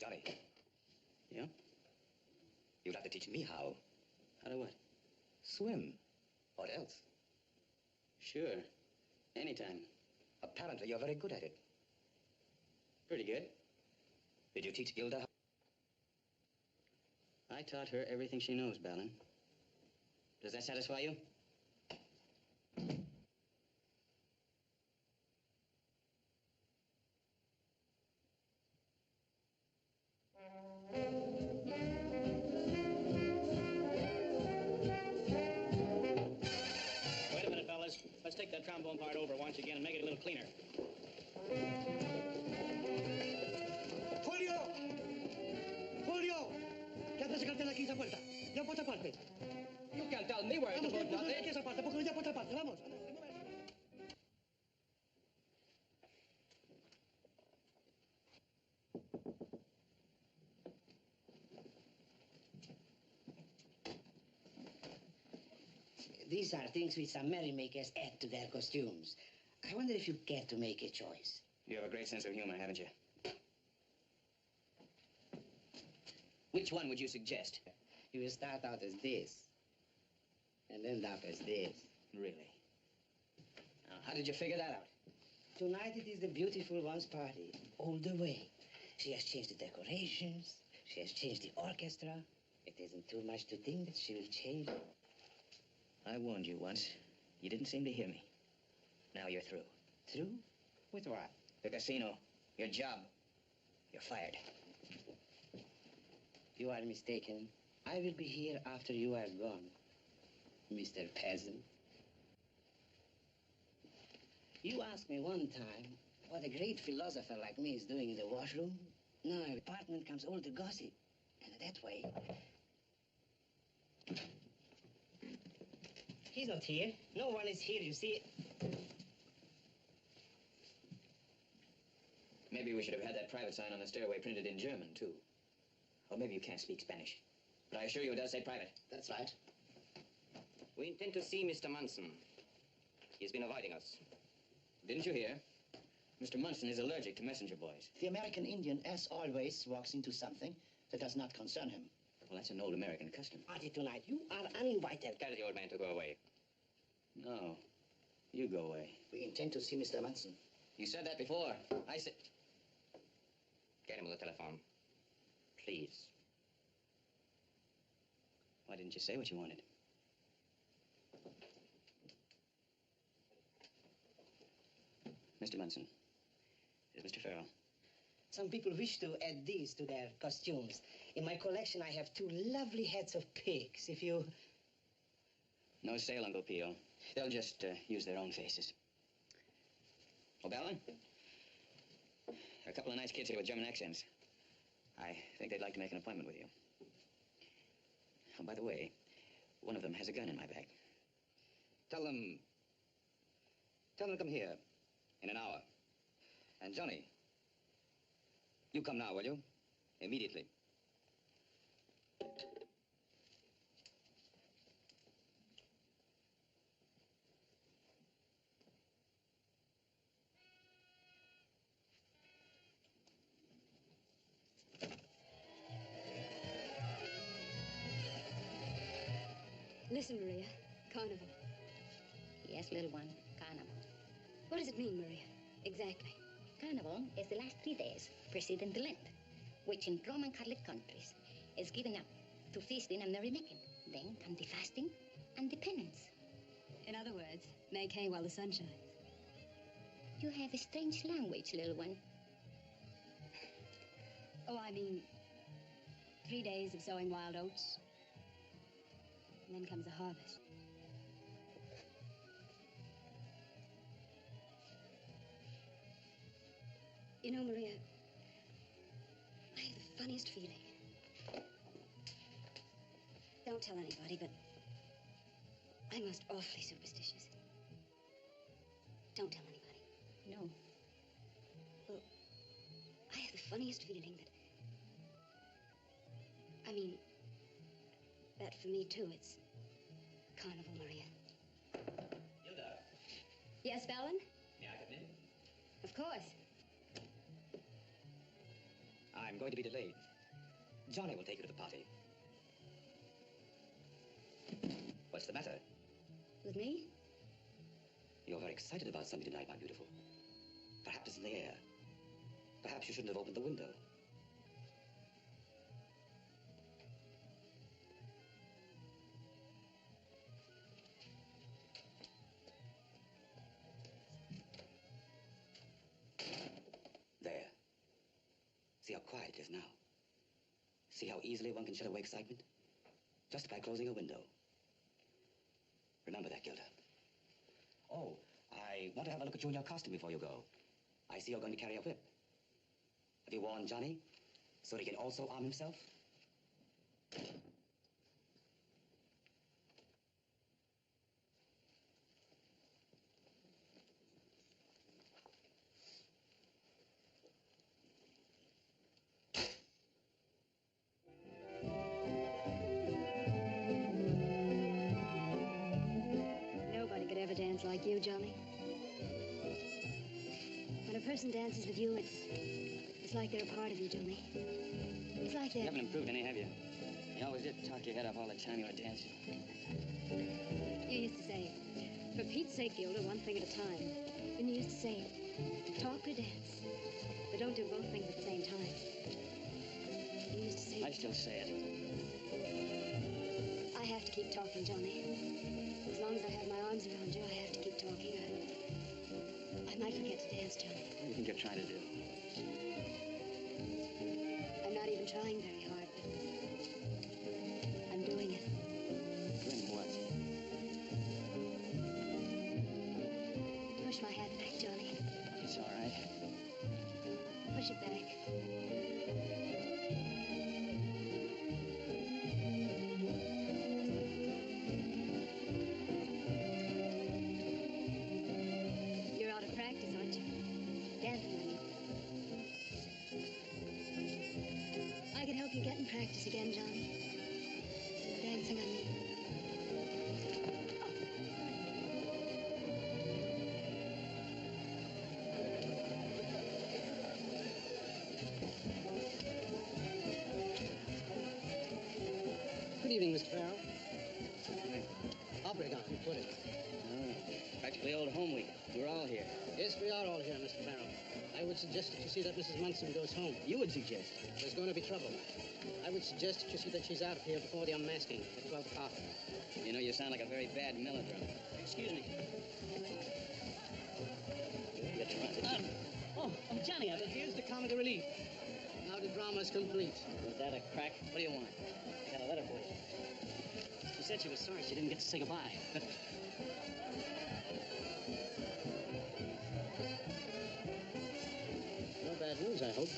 Johnny. Yeah? You'd have to teach me how. How to what? Swim. What else? Sure. Anytime. Apparently, you're very good at it. Pretty good. Did you teach Gilda? I taught her everything she knows, Balin. Does that satisfy you? Wait a minute, fellas. Let's take that trombone part over once again and make it a little cleaner. Julio! Julio! ¿Qué haces sacarte aquí esa puerta? Ya por otra parte. You can't tell me where to Vamos, put nothing. aquí esa parte, porque ya por otra parte. Vamos. These are things which some merrymakers add to their costumes. I wonder if you care to make a choice. You have a great sense of humor, haven't you? Which one would you suggest? You will start out as this, and end up as this. Really? Now, how did you figure that out? Tonight it is the beautiful one's party, all the way. She has changed the decorations. She has changed the orchestra. It isn't too much to think that she will change. I warned you once. You didn't seem to hear me. Now you're through. Through? With what? The casino. Your job. You're fired. You are mistaken. I will be here after you are gone, Mr. Peasant. You asked me one time what a great philosopher like me is doing in the washroom. Now our apartment comes all the gossip. And that way... He's not here. No one is here, you see. Maybe we should have had that private sign on the stairway printed in German, too. Or maybe you can't speak Spanish. But I assure you it does say private. That's right. We intend to see Mr. Munson. He's been avoiding us. Didn't you hear? Mr. Munson is allergic to messenger boys. The American Indian, as always, walks into something that does not concern him. Well, that's an old American custom. Party tonight. You are uninvited. Tell the old man to go away. No. You go away. We intend to see Mr. Munson. You said that before. I said... Get him on the telephone. Please. Why didn't you say what you wanted? Mr. Munson. This is Mr. Farrell. Some people wish to add these to their costumes. In my collection, I have 2 lovely heads of pigs. If you... No sale, Uncle Pio. They'll just use their own faces. Oh, Bella? There are a couple of nice kids here with German accents. I think they'd like to make an appointment with you. Oh, by the way, one of them has a gun in my bag. Tell them to come here in an hour. And Johnny, you come now, will you? Immediately. Listen, Maria. Carnival. Yes, little one. Carnival. What does it mean, Maria? Exactly. Carnival is the last 3 days preceding the Lent, which in Roman Catholic countries is given up to feasting and merrymaking. Then come the fasting and the penance. In other words, make hay while the sun shines. You have a strange language, little one. Oh, I mean, 3 days of sowing wild oats. And then comes the harvest. You know, Maria, I have the funniest feeling. Don't tell anybody, but I'm most awfully superstitious. Don't tell anybody. No. Well, I have the funniest feeling that... I mean, that for me, too, it's Carnival, Maria. Gilda, Yes, Fallon? may I come in? Of course. I'm going to be delayed. Johnny will take you to the party. What's the matter? With me? You're very excited about something tonight, my beautiful. Perhaps it's in the air. Perhaps you shouldn't have opened the window. There. See how quiet it is now. See how easily one can shut away excitement? Just by closing a window. Remember that, Gilda. Oh, I want to have a look at you in your costume before you go. I see you're going to carry a whip. Have you warned Johnny so that he can also arm himself? Nobody could ever dance like you, Johnny. When a person dances with you, it's like they're a part of you, Johnny. It's like You they're... haven't improved any, have you? You always did talk your head off all the time you were dancing. You used to say, for Pete's sake, Gilda, one thing at a time. And you used to say, talk or dance. But don't do both things at the same time. You used to say... I still say it. I have to keep talking, Johnny. As long as I have my arms around you, I have to keep talking. I might forget to dance, Johnny. What do you think you're trying to do? I'm not even trying very hard, but I'm doing it. Doing what? Push my hat back, Johnny. It's all right. Push it back. You're out of practice, aren't you? Dancing, I mean. I can help you get in practice again, Johnny. Dancing, I mean. Good evening, Mr. Farrell. Obregon, you put it. Oh, practically old home week. We're all here. Yes, we are all here, Mr. Farrell. I would suggest that you see that Mrs. Munson goes home. You would suggest. There's going to be trouble. I would suggest that you see that she's out of here before the unmasking at 12 o'clock. You know, you sound like a very bad melodrama. Excuse me. You're trying to... Oh, Johnny, here's the comedy relief. Now the drama's complete. Was that a crack? What do you want? I got a letter for you. She said she was sorry she didn't get to say goodbye. No bad news, I hope.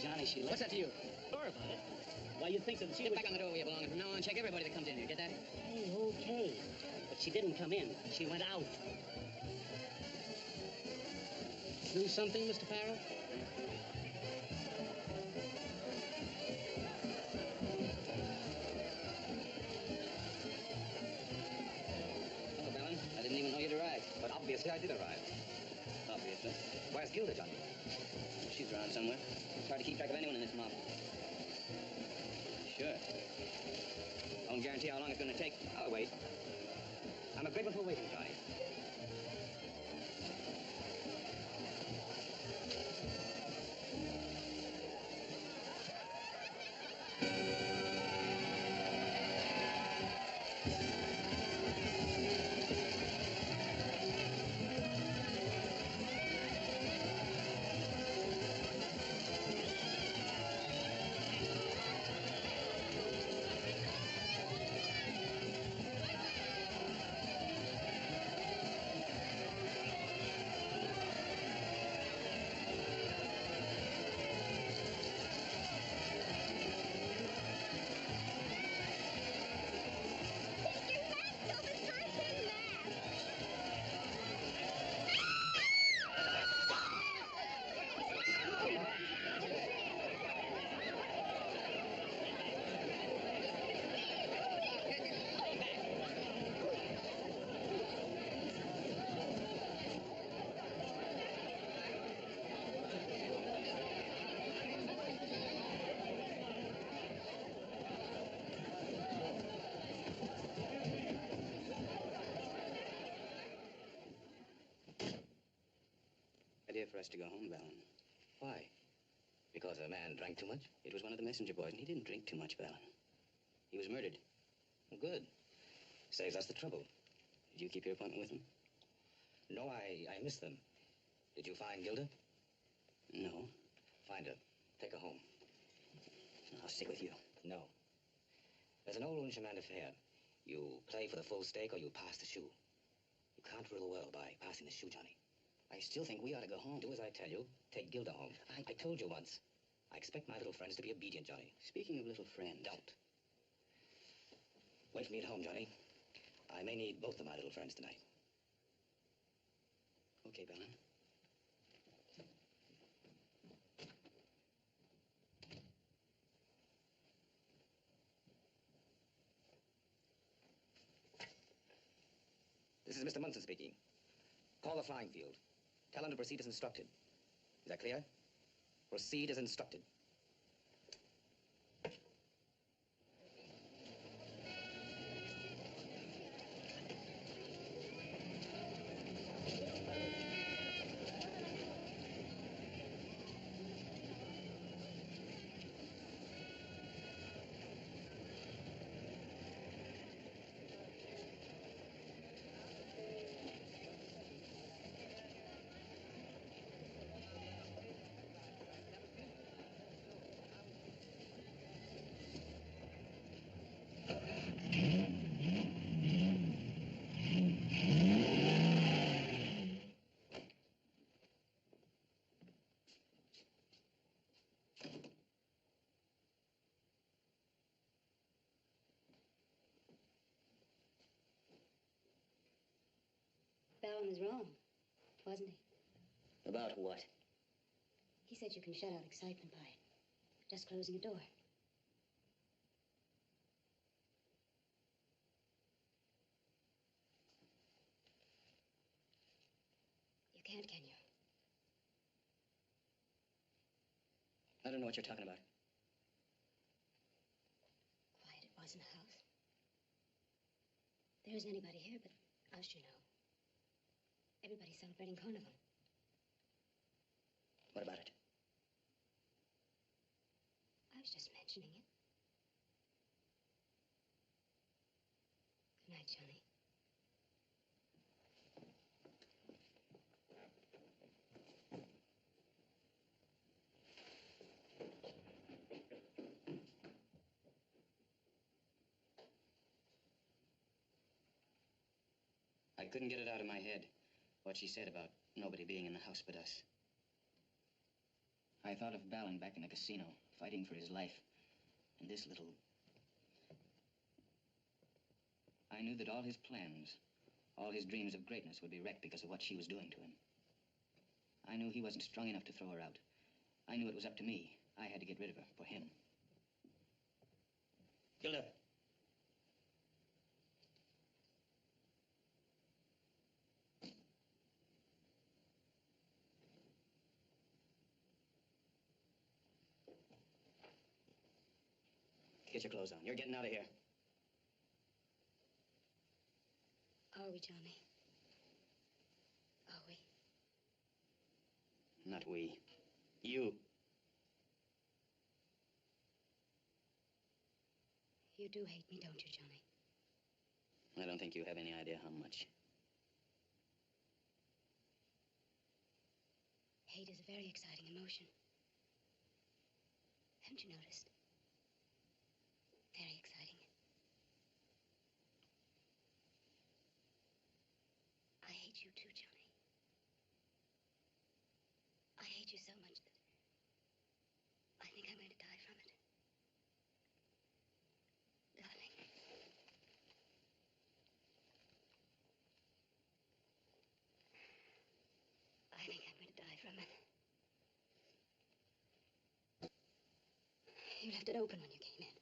Johnny, she left. What's that to you? Sorry about it. Why, you'd think that she Get would... back on the door where you belong, and from now on, check everybody that comes in here. Get that? Hey, okay. But she didn't come in. She went out. Do something, Mr. Farrell? Oh, Bellin, I didn't even know you'd arrived. But obviously I did arrive. Obviously. Where's Gilda, Johnny? She's around somewhere. It's hard to keep track of anyone in this mob. Sure. I won't guarantee how long it's going to take. I'll wait. pressed to go home, Valen. Why? Because a man drank too much? It was one of the messenger boys, and he didn't drink too much, Valen. He was murdered. Good. Saves us the trouble. Did you keep your appointment with him? No, I missed them. Did you find Gilda? No. Find her. Take her home. I'll stick with you. No. There's an old Unchaman affair. You play for the full stake or you pass the shoe. You can't rule the world by passing the shoe, Johnny. I still think we ought to go home. Do as I tell you. Take Gilda home. I told you once. I expect my little friends to be obedient, Johnny. Speaking of little friends... Don't. Wait for me at home, Johnny. I may need both of my little friends tonight. Okay, Bellin. This is Mr. Munson speaking. Call the flying field. Tell him to proceed as instructed. Is that clear? Proceed as instructed. Ballin was wrong, wasn't he? About what? He said you can shut out excitement by just closing a door. You can't, can you? I don't know what you're talking about. Quiet it was in the house. There isn't anybody here but us, you know. Everybody's celebrating Carnival. What about it? I was just mentioning it. Good night, Johnny. I couldn't get it out of my head, what she said about nobody being in the house but us. I thought of Ballin back in the casino, fighting for his life. And this little... I knew that all his plans, all his dreams of greatness would be wrecked because of what she was doing to him. I knew he wasn't strong enough to throw her out. I knew it was up to me. I had to get rid of her for him. Gilda. Get your clothes on. You're getting out of here. Are we, Johnny? Are we? Not we. You. You do hate me, don't you, Johnny? I don't think you have any idea how much. Hate is a very exciting emotion. Haven't you noticed? Very exciting. I hate you too, Johnny. I hate you so much that I think I'm going to die from it. Darling. I think I'm going to die from it. You left it open when you came in.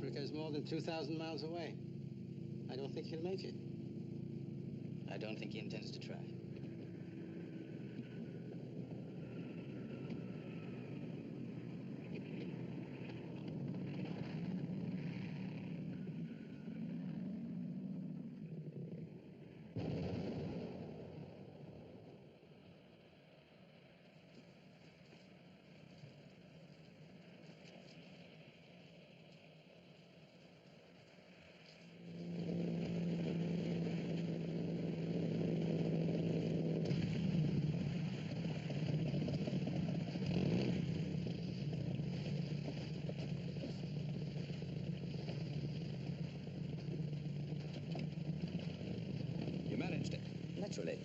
Africa's more than 2,000 miles away. I don't think he'll make it. I don't think he intends to try. Naturally.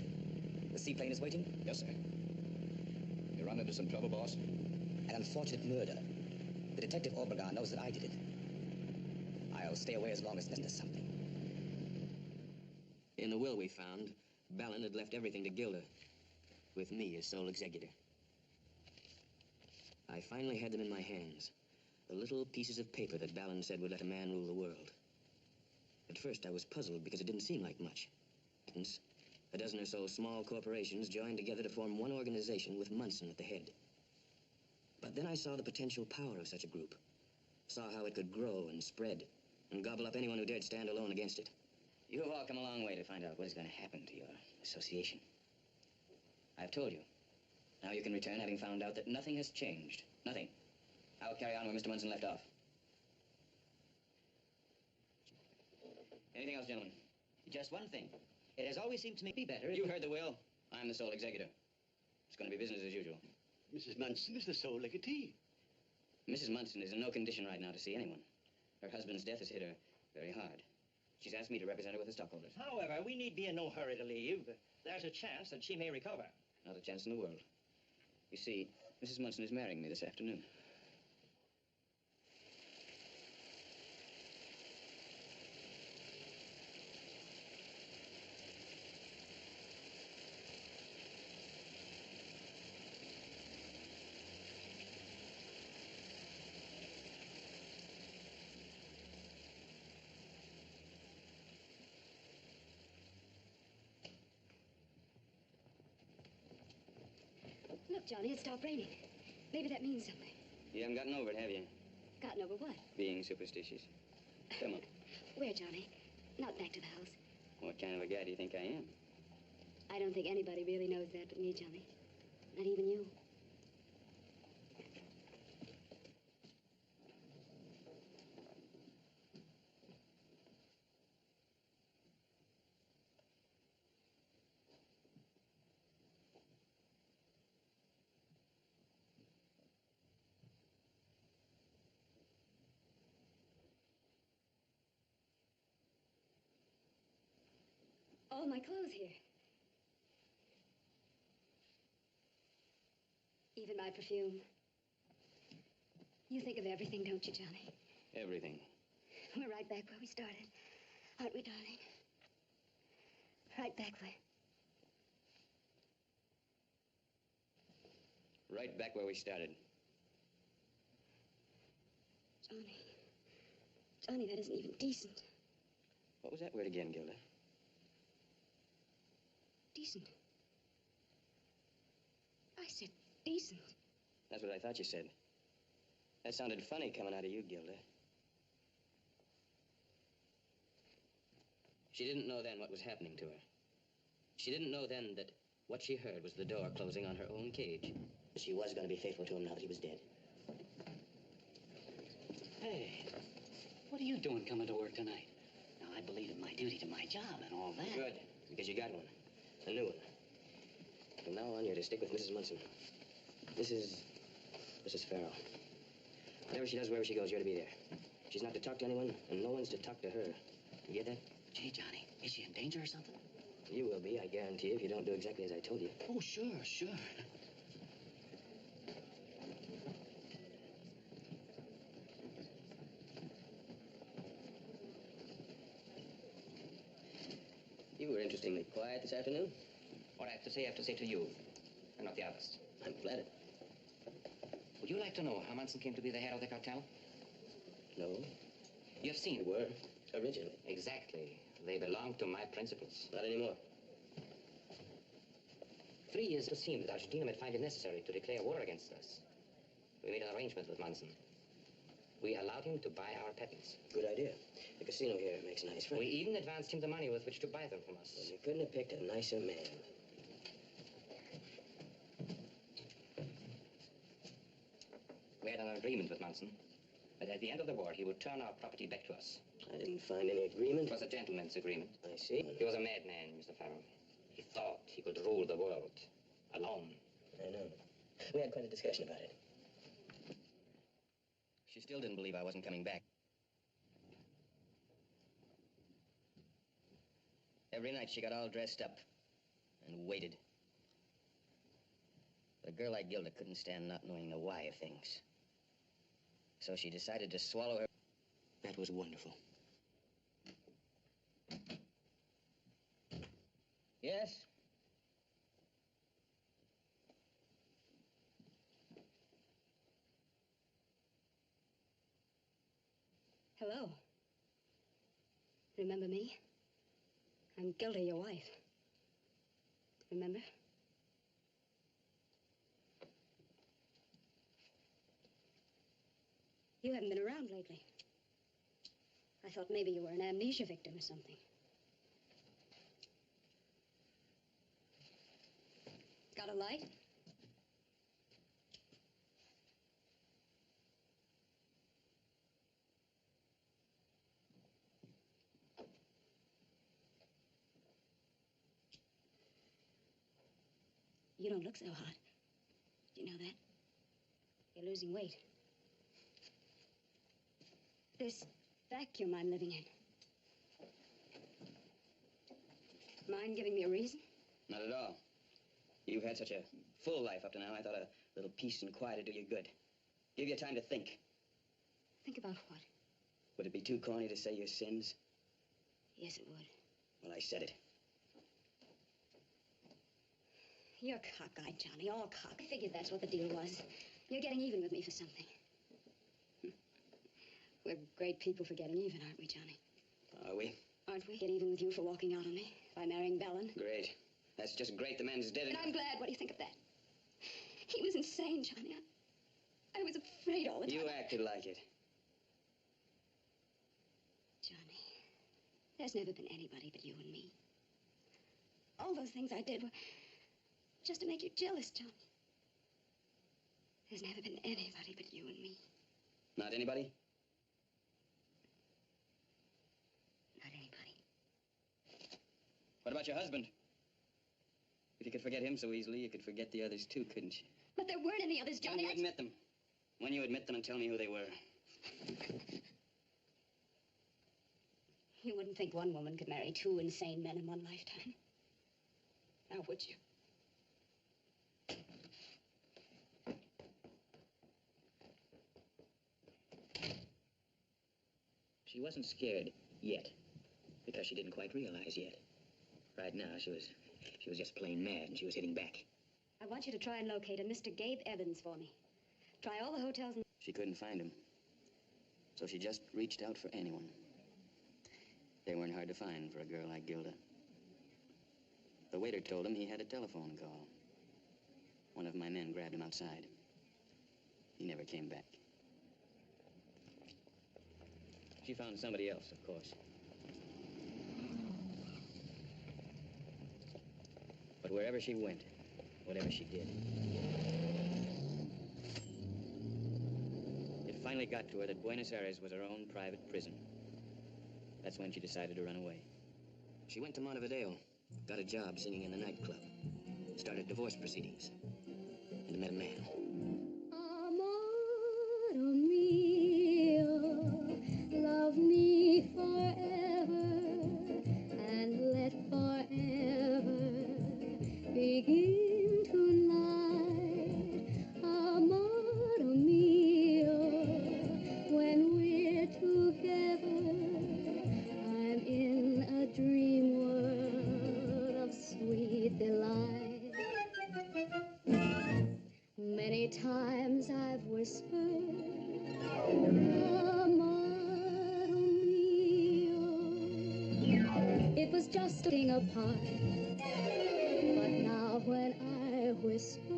The seaplane is waiting? Yes, sir. You run into some trouble, boss? An unfortunate murder. The detective Obregon knows that I did it. I'll stay away as long as there's something. In the will we found, Ballin had left everything to Gilda, with me as sole executor. I finally had them in my hands. The little pieces of paper that Ballin said would let a man rule the world. At first, I was puzzled because it didn't seem like much. A dozen or so small corporations joined together to form one organization with Munson at the head. But then I saw the potential power of such a group. Saw how it could grow and spread and gobble up anyone who dared stand alone against it. You have all come a long way to find out what is going to happen to your association. I've told you. Now you can return having found out that nothing has changed. Nothing. I will carry on where Mr. Munson left off. Anything else, gentlemen? Just one thing. It has always seemed to me better if... You heard the will. I'm the sole executor. It's going to be business as usual. Mrs. Munson is the sole legatee. Mrs. Munson is in no condition right now to see anyone. Her husband's death has hit her very hard. She's asked me to represent her with the stockholders. However, we need be in no hurry to leave. There's a chance that she may recover. Not a chance in the world. You see, Mrs. Munson is marrying me this afternoon. Look, Johnny, it stopped raining. Maybe that means something. You haven't gotten over it, have you? Gotten over what? Being superstitious. Come on. Where, Johnny? Not back to the house. What kind of a guy do you think I am? I don't think anybody really knows that but me, Johnny. Not even you. All my clothes here. Even my perfume. You think of everything, don't you, Johnny? Everything. We're right back where we started. Aren't we, darling? Right back where... Right back where we started. Johnny. Johnny, that isn't even decent. What was that word again, Gilda? Decent. I said decent. That's what I thought you said. That sounded funny coming out of you, Gilda. She didn't know then what was happening to her. She didn't know then that what she heard was the door closing on her own cage. She was going to be faithful to him now that he was dead. Hey, what are you doing coming to work tonight? Now, I believe in my duty to my job and all that. Good, because you got one. A new one. From now on, you're to stick with Mrs. Munson. Mrs. Farrell. Whatever she does, wherever she goes, you're to be there. She's not to talk to anyone, and no one's to talk to her. You get that? Gee, Johnny, is she in danger or something? You will be, I guarantee you, if you don't do exactly as I told you. Oh, sure, sure. You were interestingly quiet this afternoon. What I have to say to you, and not the others. I'm flattered. Would you like to know how Munson came to be the head of the cartel? No. You've seen. They were, originally. Exactly. They belong to my principles. Not anymore. 3 years it seemed that Argentina might find it necessary to declare war against us. We made an arrangement with Munson. We allowed him to buy our patents. Good idea. The casino here makes nice friends. We even advanced him the money with which to buy them from us. Well, you couldn't have picked a nicer man. We had an agreement with Munson that at the end of the war, he would turn our property back to us. I didn't find any agreement. It was a gentleman's agreement. I see. He was a madman, Mr. Farrell. He thought he could rule the world alone. I know. We had quite a discussion about it. She still didn't believe I wasn't coming back. Every night she got all dressed up and waited. But a girl like Gilda couldn't stand not knowing the why of things. So she decided to swallow her. That was wonderful. Yes? Hello. Remember me? I'm Gilda, your wife. Remember? You haven't been around lately. I thought maybe you were an amnesia victim or something. Got a light? You don't look so hot. Do you know that? You're losing weight. This vacuum I'm living in. Mind giving me a reason? Not at all. You've had such a full life up to now, I thought a little peace and quiet would do you good. Give you time to think. Think about what? Would it be too corny to say your sins? Yes, it would. Well, I said it. You're cockeyed, Johnny, all cock. I figured that's what the deal was. You're getting even with me for something. We're great people for getting even, aren't we, Johnny? Are we? Aren't we? Get even with you for walking out on me by marrying Bellin. Great. That's just great. The man's dead. And I'm glad. What do you think of that? He was insane, Johnny. I was afraid all the time. You acted like it. Johnny, there's never been anybody but you and me. All those things I did were just to make you jealous, Johnny. There's never been anybody but you and me. Not anybody? Not anybody. What about your husband? If you could forget him so easily, you could forget the others too, couldn't you? But there weren't any others, Johnny. When you admit them. When you admit them and tell me who they were. You wouldn't think one woman could marry 2 insane men in one lifetime. Now, would you? She wasn't scared yet, because she didn't quite realize yet. Right now, she was just plain mad, and she was hitting back. I want you to try and locate a Mr. Gabe Evans for me. Try all the hotels and... She couldn't find him, so she just reached out for anyone. They weren't hard to find for a girl like Gilda. The waiter told him he had a telephone call. One of my men grabbed him outside. He never came back. She found somebody else, of course. But wherever she went, whatever she did, it finally got to her that Buenos Aires was her own private prison. That's when she decided to run away. She went to Montevideo, got a job singing in the nightclub, started divorce proceedings, and met a man. Amor mio, love me forever, and let forever begin tonight. Amor mio, when we're together, I'm in a dream world of sweet delight. Many just a apart. But now when I whisper,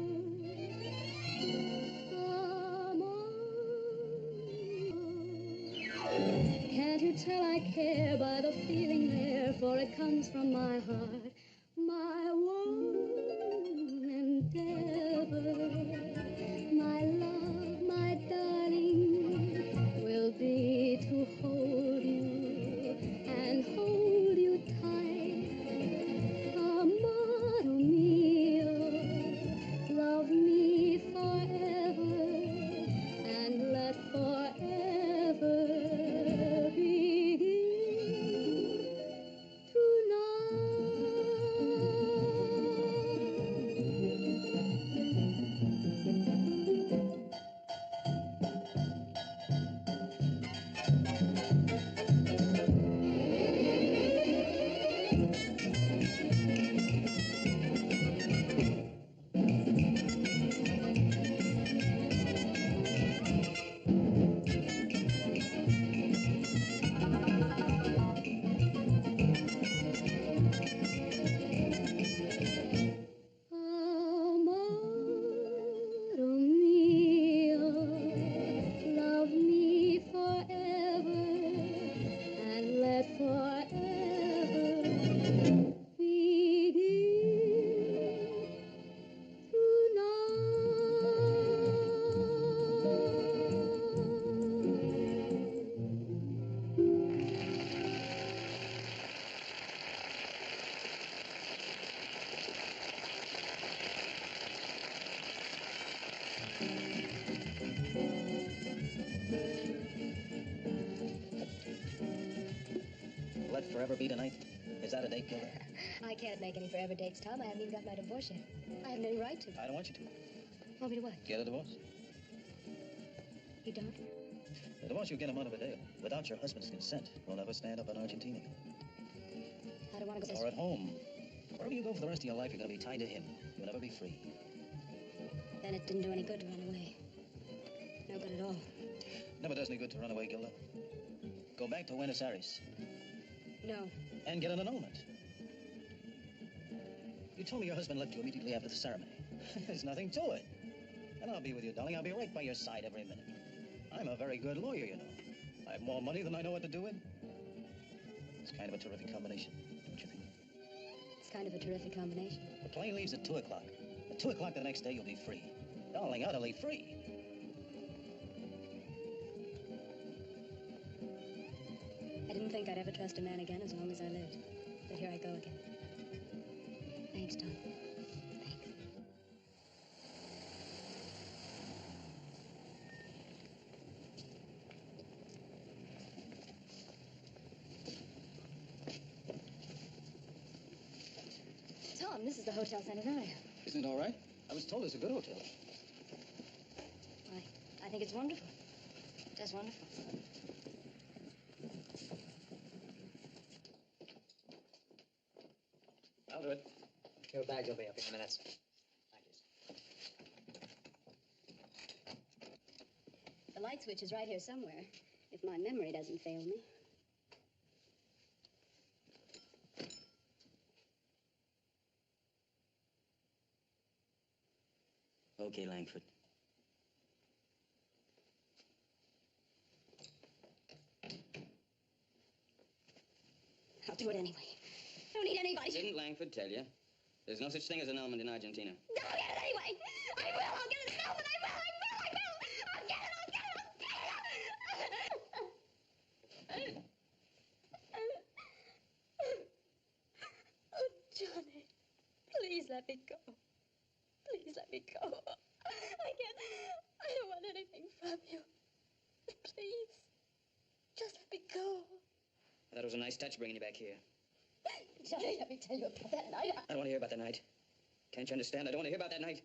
can't you tell I care by the feeling there, for it comes from my heart, my one endeavor, my love, my darling, will be to hold you and hold you tight. Amor mio, love me forever and let forever begin Amor mio, love me forever and let forever begin Let forever be tonight? Is that a date, Gilda? I can't make any forever dates, Tom. I haven't even got my divorce yet. I haven't any right to. I don't want you to. Want me to what? Get a divorce. You don't? The divorce you get a Montevideo without your husband's consent will never stand up in Argentina. I don't want to go. Or at home. Wherever you go for the rest of your life, you're going to be tied to him. You'll never be free. Then it didn't do any good to run away. No good at all. Never does any good to run away, Gilda. Go back to Buenos Aires No. and get an annulment. You told me your husband left you immediately after the ceremony. There's nothing to it. And I'll be with you, darling. I'll be right by your side every minute. I'm a very good lawyer, you know. I have more money than I know what to do with. It's kind of a terrific combination, don't you think? It's kind of a terrific combination. The plane leaves at 2 o'clock. At 2 o'clock the next day, you'll be free. Darling, utterly free. I didn't think I'd ever trust a man again as long as I lived. But here I go again. Thanks, Tom. Thanks. Tom, this is the Hotel Centenario. Isn't it all right? I was told it's a good hotel. I think it's wonderful. Just wonderful. I'll do it. Your bag will be up in minutes. The light switch is right here somewhere, if my memory doesn't fail me. Okay, Langford. I'll do it anyway. I don't need anybody. Didn't Langford tell you? There's no such thing as annulment in Argentina. I'll get it anyway. I will. I'll get it. Annulment. I will. I'll get it. I'll get it. Oh, Johnny. Please let me go. Please let me go. I can't. I don't want anything from you. Please. Just let me go. I thought it was a nice touch bringing you back here. Johnny, let me tell you about that night. I don't want to hear about that night. Can't you understand? I don't want to hear about that night.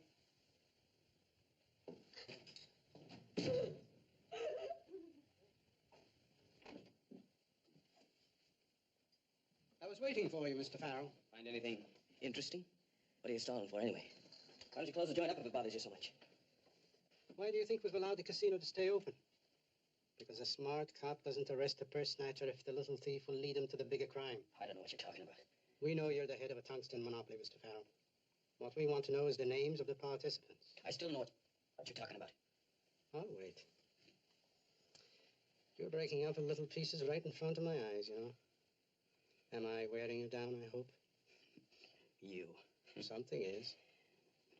I was waiting for you, Mr. Farrell. Find anything interesting? What are you stalling for, anyway? Why don't you close the joint up if it bothers you so much? Why do you think we've allowed the casino to stay open? Because a smart cop doesn't arrest a purse snatcher if the little thief will lead him to the bigger crime. I don't know what you're talking about. We know you're the head of a tungsten monopoly, Mr. Farrell. What we want to know is the names of the participants. I still know what you're talking about. I'll wait. You're breaking up in little pieces right in front of my eyes, you know. Am I wearing you down, I hope? You. Something is.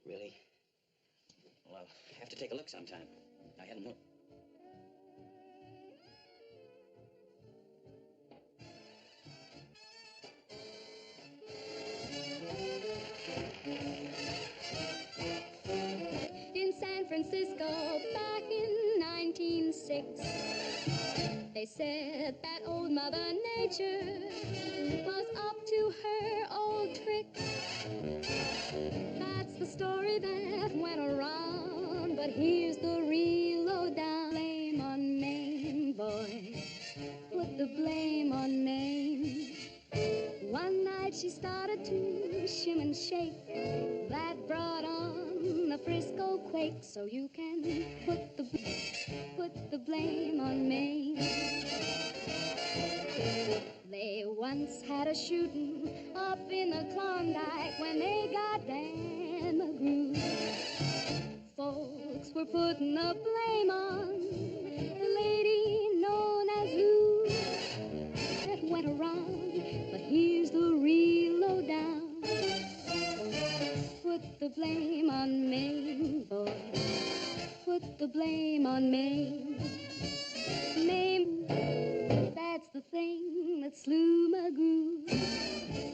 Really? Well, I'll have to take a look sometime. I hadn't known. In San Francisco back in 1906, they said that old Mother Nature was up to her old tricks. That's the story that went around, but here's the real lowdown. Blame on Maine, boy. Put the blame on Maine. One night she started to shim and shake. That brought on the Frisco quake. So you can put the blame on Maine. They once had a shooting up in the Klondike when they got Dan McGrew. Folks were putting the blame on the lady known as Lou. That went around, but here's the real lowdown. Put the blame on Maine, boy. Put the blame on Maine. Maine, that's the thing that slew McGrew.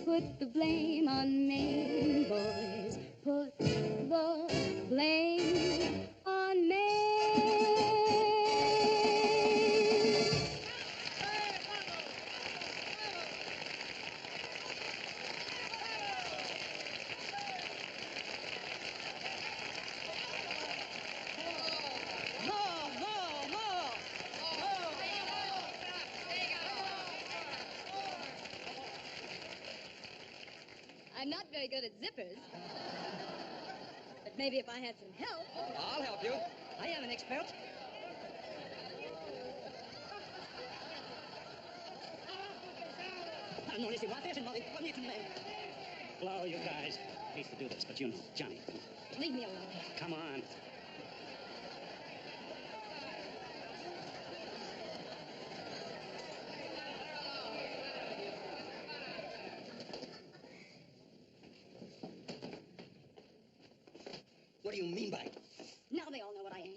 Put the blame on Maine, boys. Put the blame on Maine. I'm not very good at zippers. But maybe if I had some help. I'll help you. I am an expert. No, listen, what is it, Molly? What do you think? Hello, you guys. Hate to do this, but you know, Johnny. Leave me alone. Come on. What do you mean by it? Now they all know what I am.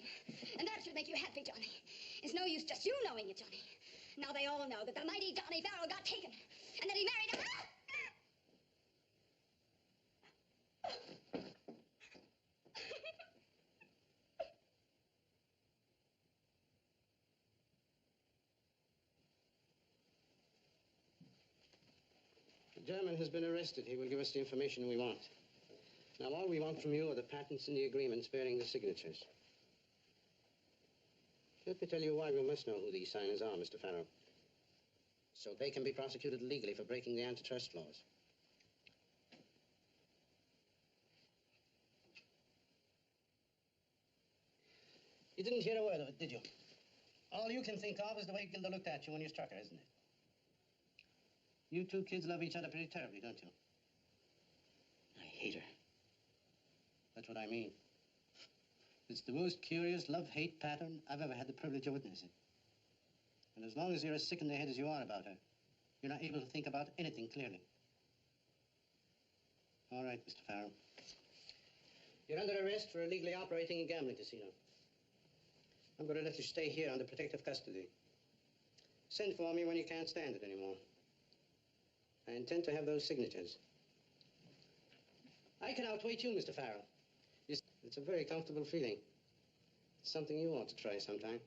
And that should make you happy, Johnny. It's no use just you knowing it, Johnny. Now they all know that the mighty Johnny Farrell got taken. And that he married a... The German has been arrested. He will give us the information we want. Now, all we want from you are the patents and the agreements bearing the signatures. Let me tell you why we must know who these signers are, Mr. Farrell. So they can be prosecuted legally for breaking the antitrust laws. You didn't hear a word of it, did you? All you can think of is the way Gilda looked at you when you struck her, isn't it? You two kids love each other pretty terribly, don't you? I hate her. That's what I mean. It's the most curious love-hate pattern I've ever had the privilege of witnessing. And as long as you're as sick in the head as you are about her, you're not able to think about anything clearly. All right, Mr. Farrell. You're under arrest for illegally operating a gambling casino. I'm going to let you stay here under protective custody. Send for me when you can't stand it anymore. I intend to have those signatures. I can outwait you, Mr. Farrell. It's a very comfortable feeling. It's something you ought to try sometime.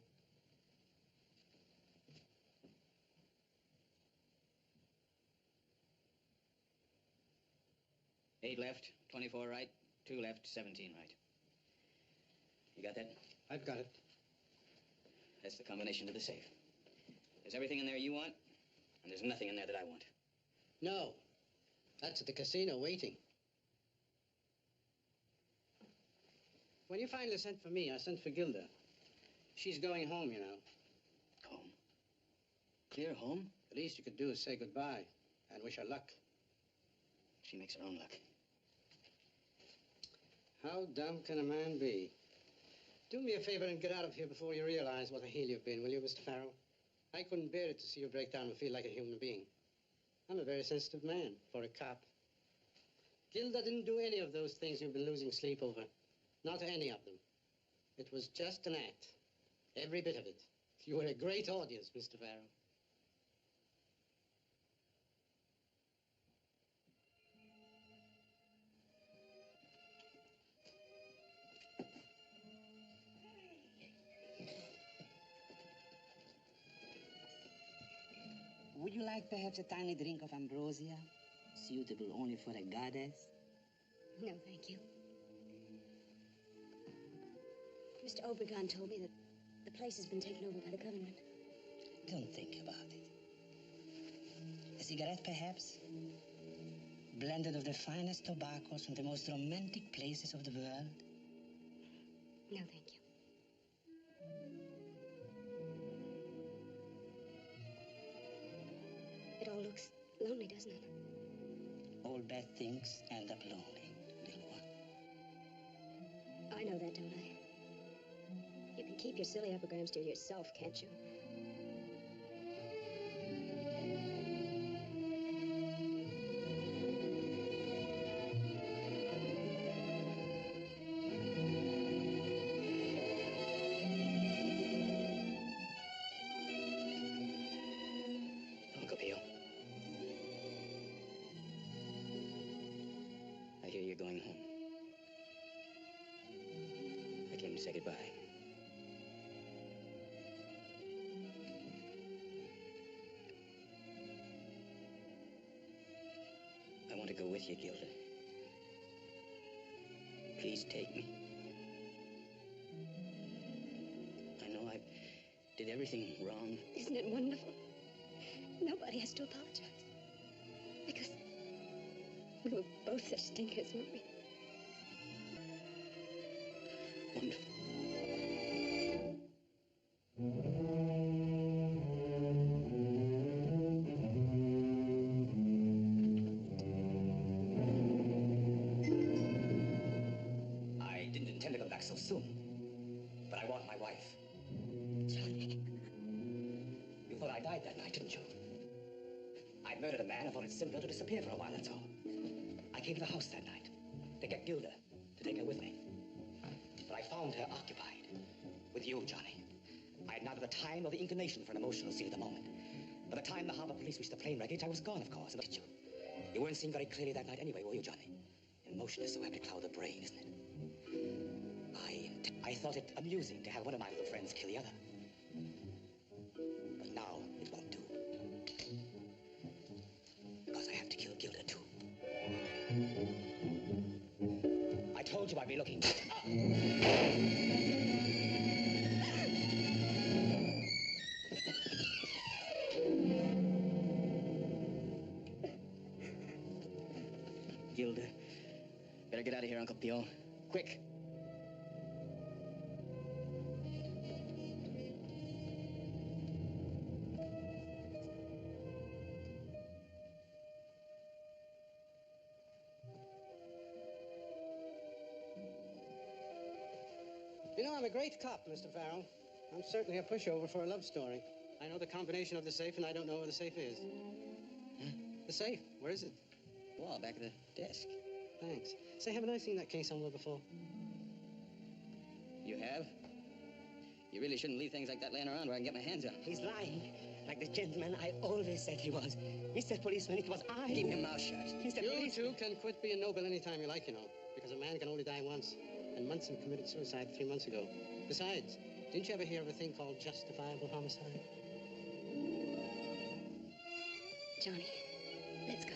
Eight left, 24 right, 2 left, 17 right. You got that? I've got it. That's the combination to the safe. There's everything in there you want, and there's nothing in there that I want. No. That's at the casino waiting. When you finally sent for me, I sent for Gilda. She's going home, you know. Home? Clear home? The least you could do is say goodbye and wish her luck. She makes her own luck. How dumb can a man be? Do me a favor and get out of here before you realize what a heel you've been, will you, Mr. Farrell? I couldn't bear it to see you break down and feel like a human being. I'm a very sensitive man for a cop. Gilda didn't do any of those things you've been losing sleep over. Not any of them. It was just an act. Every bit of it. You were a great audience, Mr. Farrell. Would you like perhaps a tiny drink of ambrosia, suitable only for a goddess? No, thank you. Mr. Obregon told me that the place has been taken over by the government. Don't think about it. A cigarette, perhaps? Blended of the finest tobaccos from the most romantic places of the world? No, thank you. It all looks lonely, doesn't it? All bad things end up lonely, little one. I know that, don't I? You can keep your silly epigrams to yourself, can't you? Uncle Pio. I hear you're going home. I came to say goodbye. I want to go with you, Gilda. Please take me. I know I did everything wrong. Isn't it wonderful? Nobody has to apologize. Because we were both such stinkers, weren't we? Wonderful. I didn't intend to go back so soon, but I want my wife. Johnny. You thought I died that night, didn't you? I murdered a man. I thought it simpler to disappear for a while, that's all. I came to the house that night to get Gilda, to take her with me. But I found her occupied with you, Johnny. I had neither the time nor the inclination for an emotional scene at the moment. By the time the harbor police reached the plane wreckage, I was gone, of course. And look at you. You weren't seeing very clearly that night anyway, were you, Johnny? Emotion is so apt to cloud the brain, isn't it? I thought it amusing to have one of my little friends kill the other. But now it won't do. Because I have to kill Gilda, too. I told you I'd be looking. Gilda, better get out of here, Uncle Pio. Quick. You know, I'm a great cop, Mr. Farrell. I'm certainly a pushover for a love story. I know the combination of the safe, and I don't know where the safe is. Huh? The safe, where is it? Wall, back of the desk. Thanks. Say, haven't I seen that case somewhere before? You have? You really shouldn't leave things like that laying around where I can get my hands on them. He's lying, like the gentleman I always said he was. Mr. Policeman, it was I. Keep your mouth shut. Mr. You Policeman. two can quit being noble anytime you like, you know, because a man can only die once. And Munson committed suicide 3 months ago. Besides, didn't you ever hear of a thing called justifiable homicide? Johnny, let's go.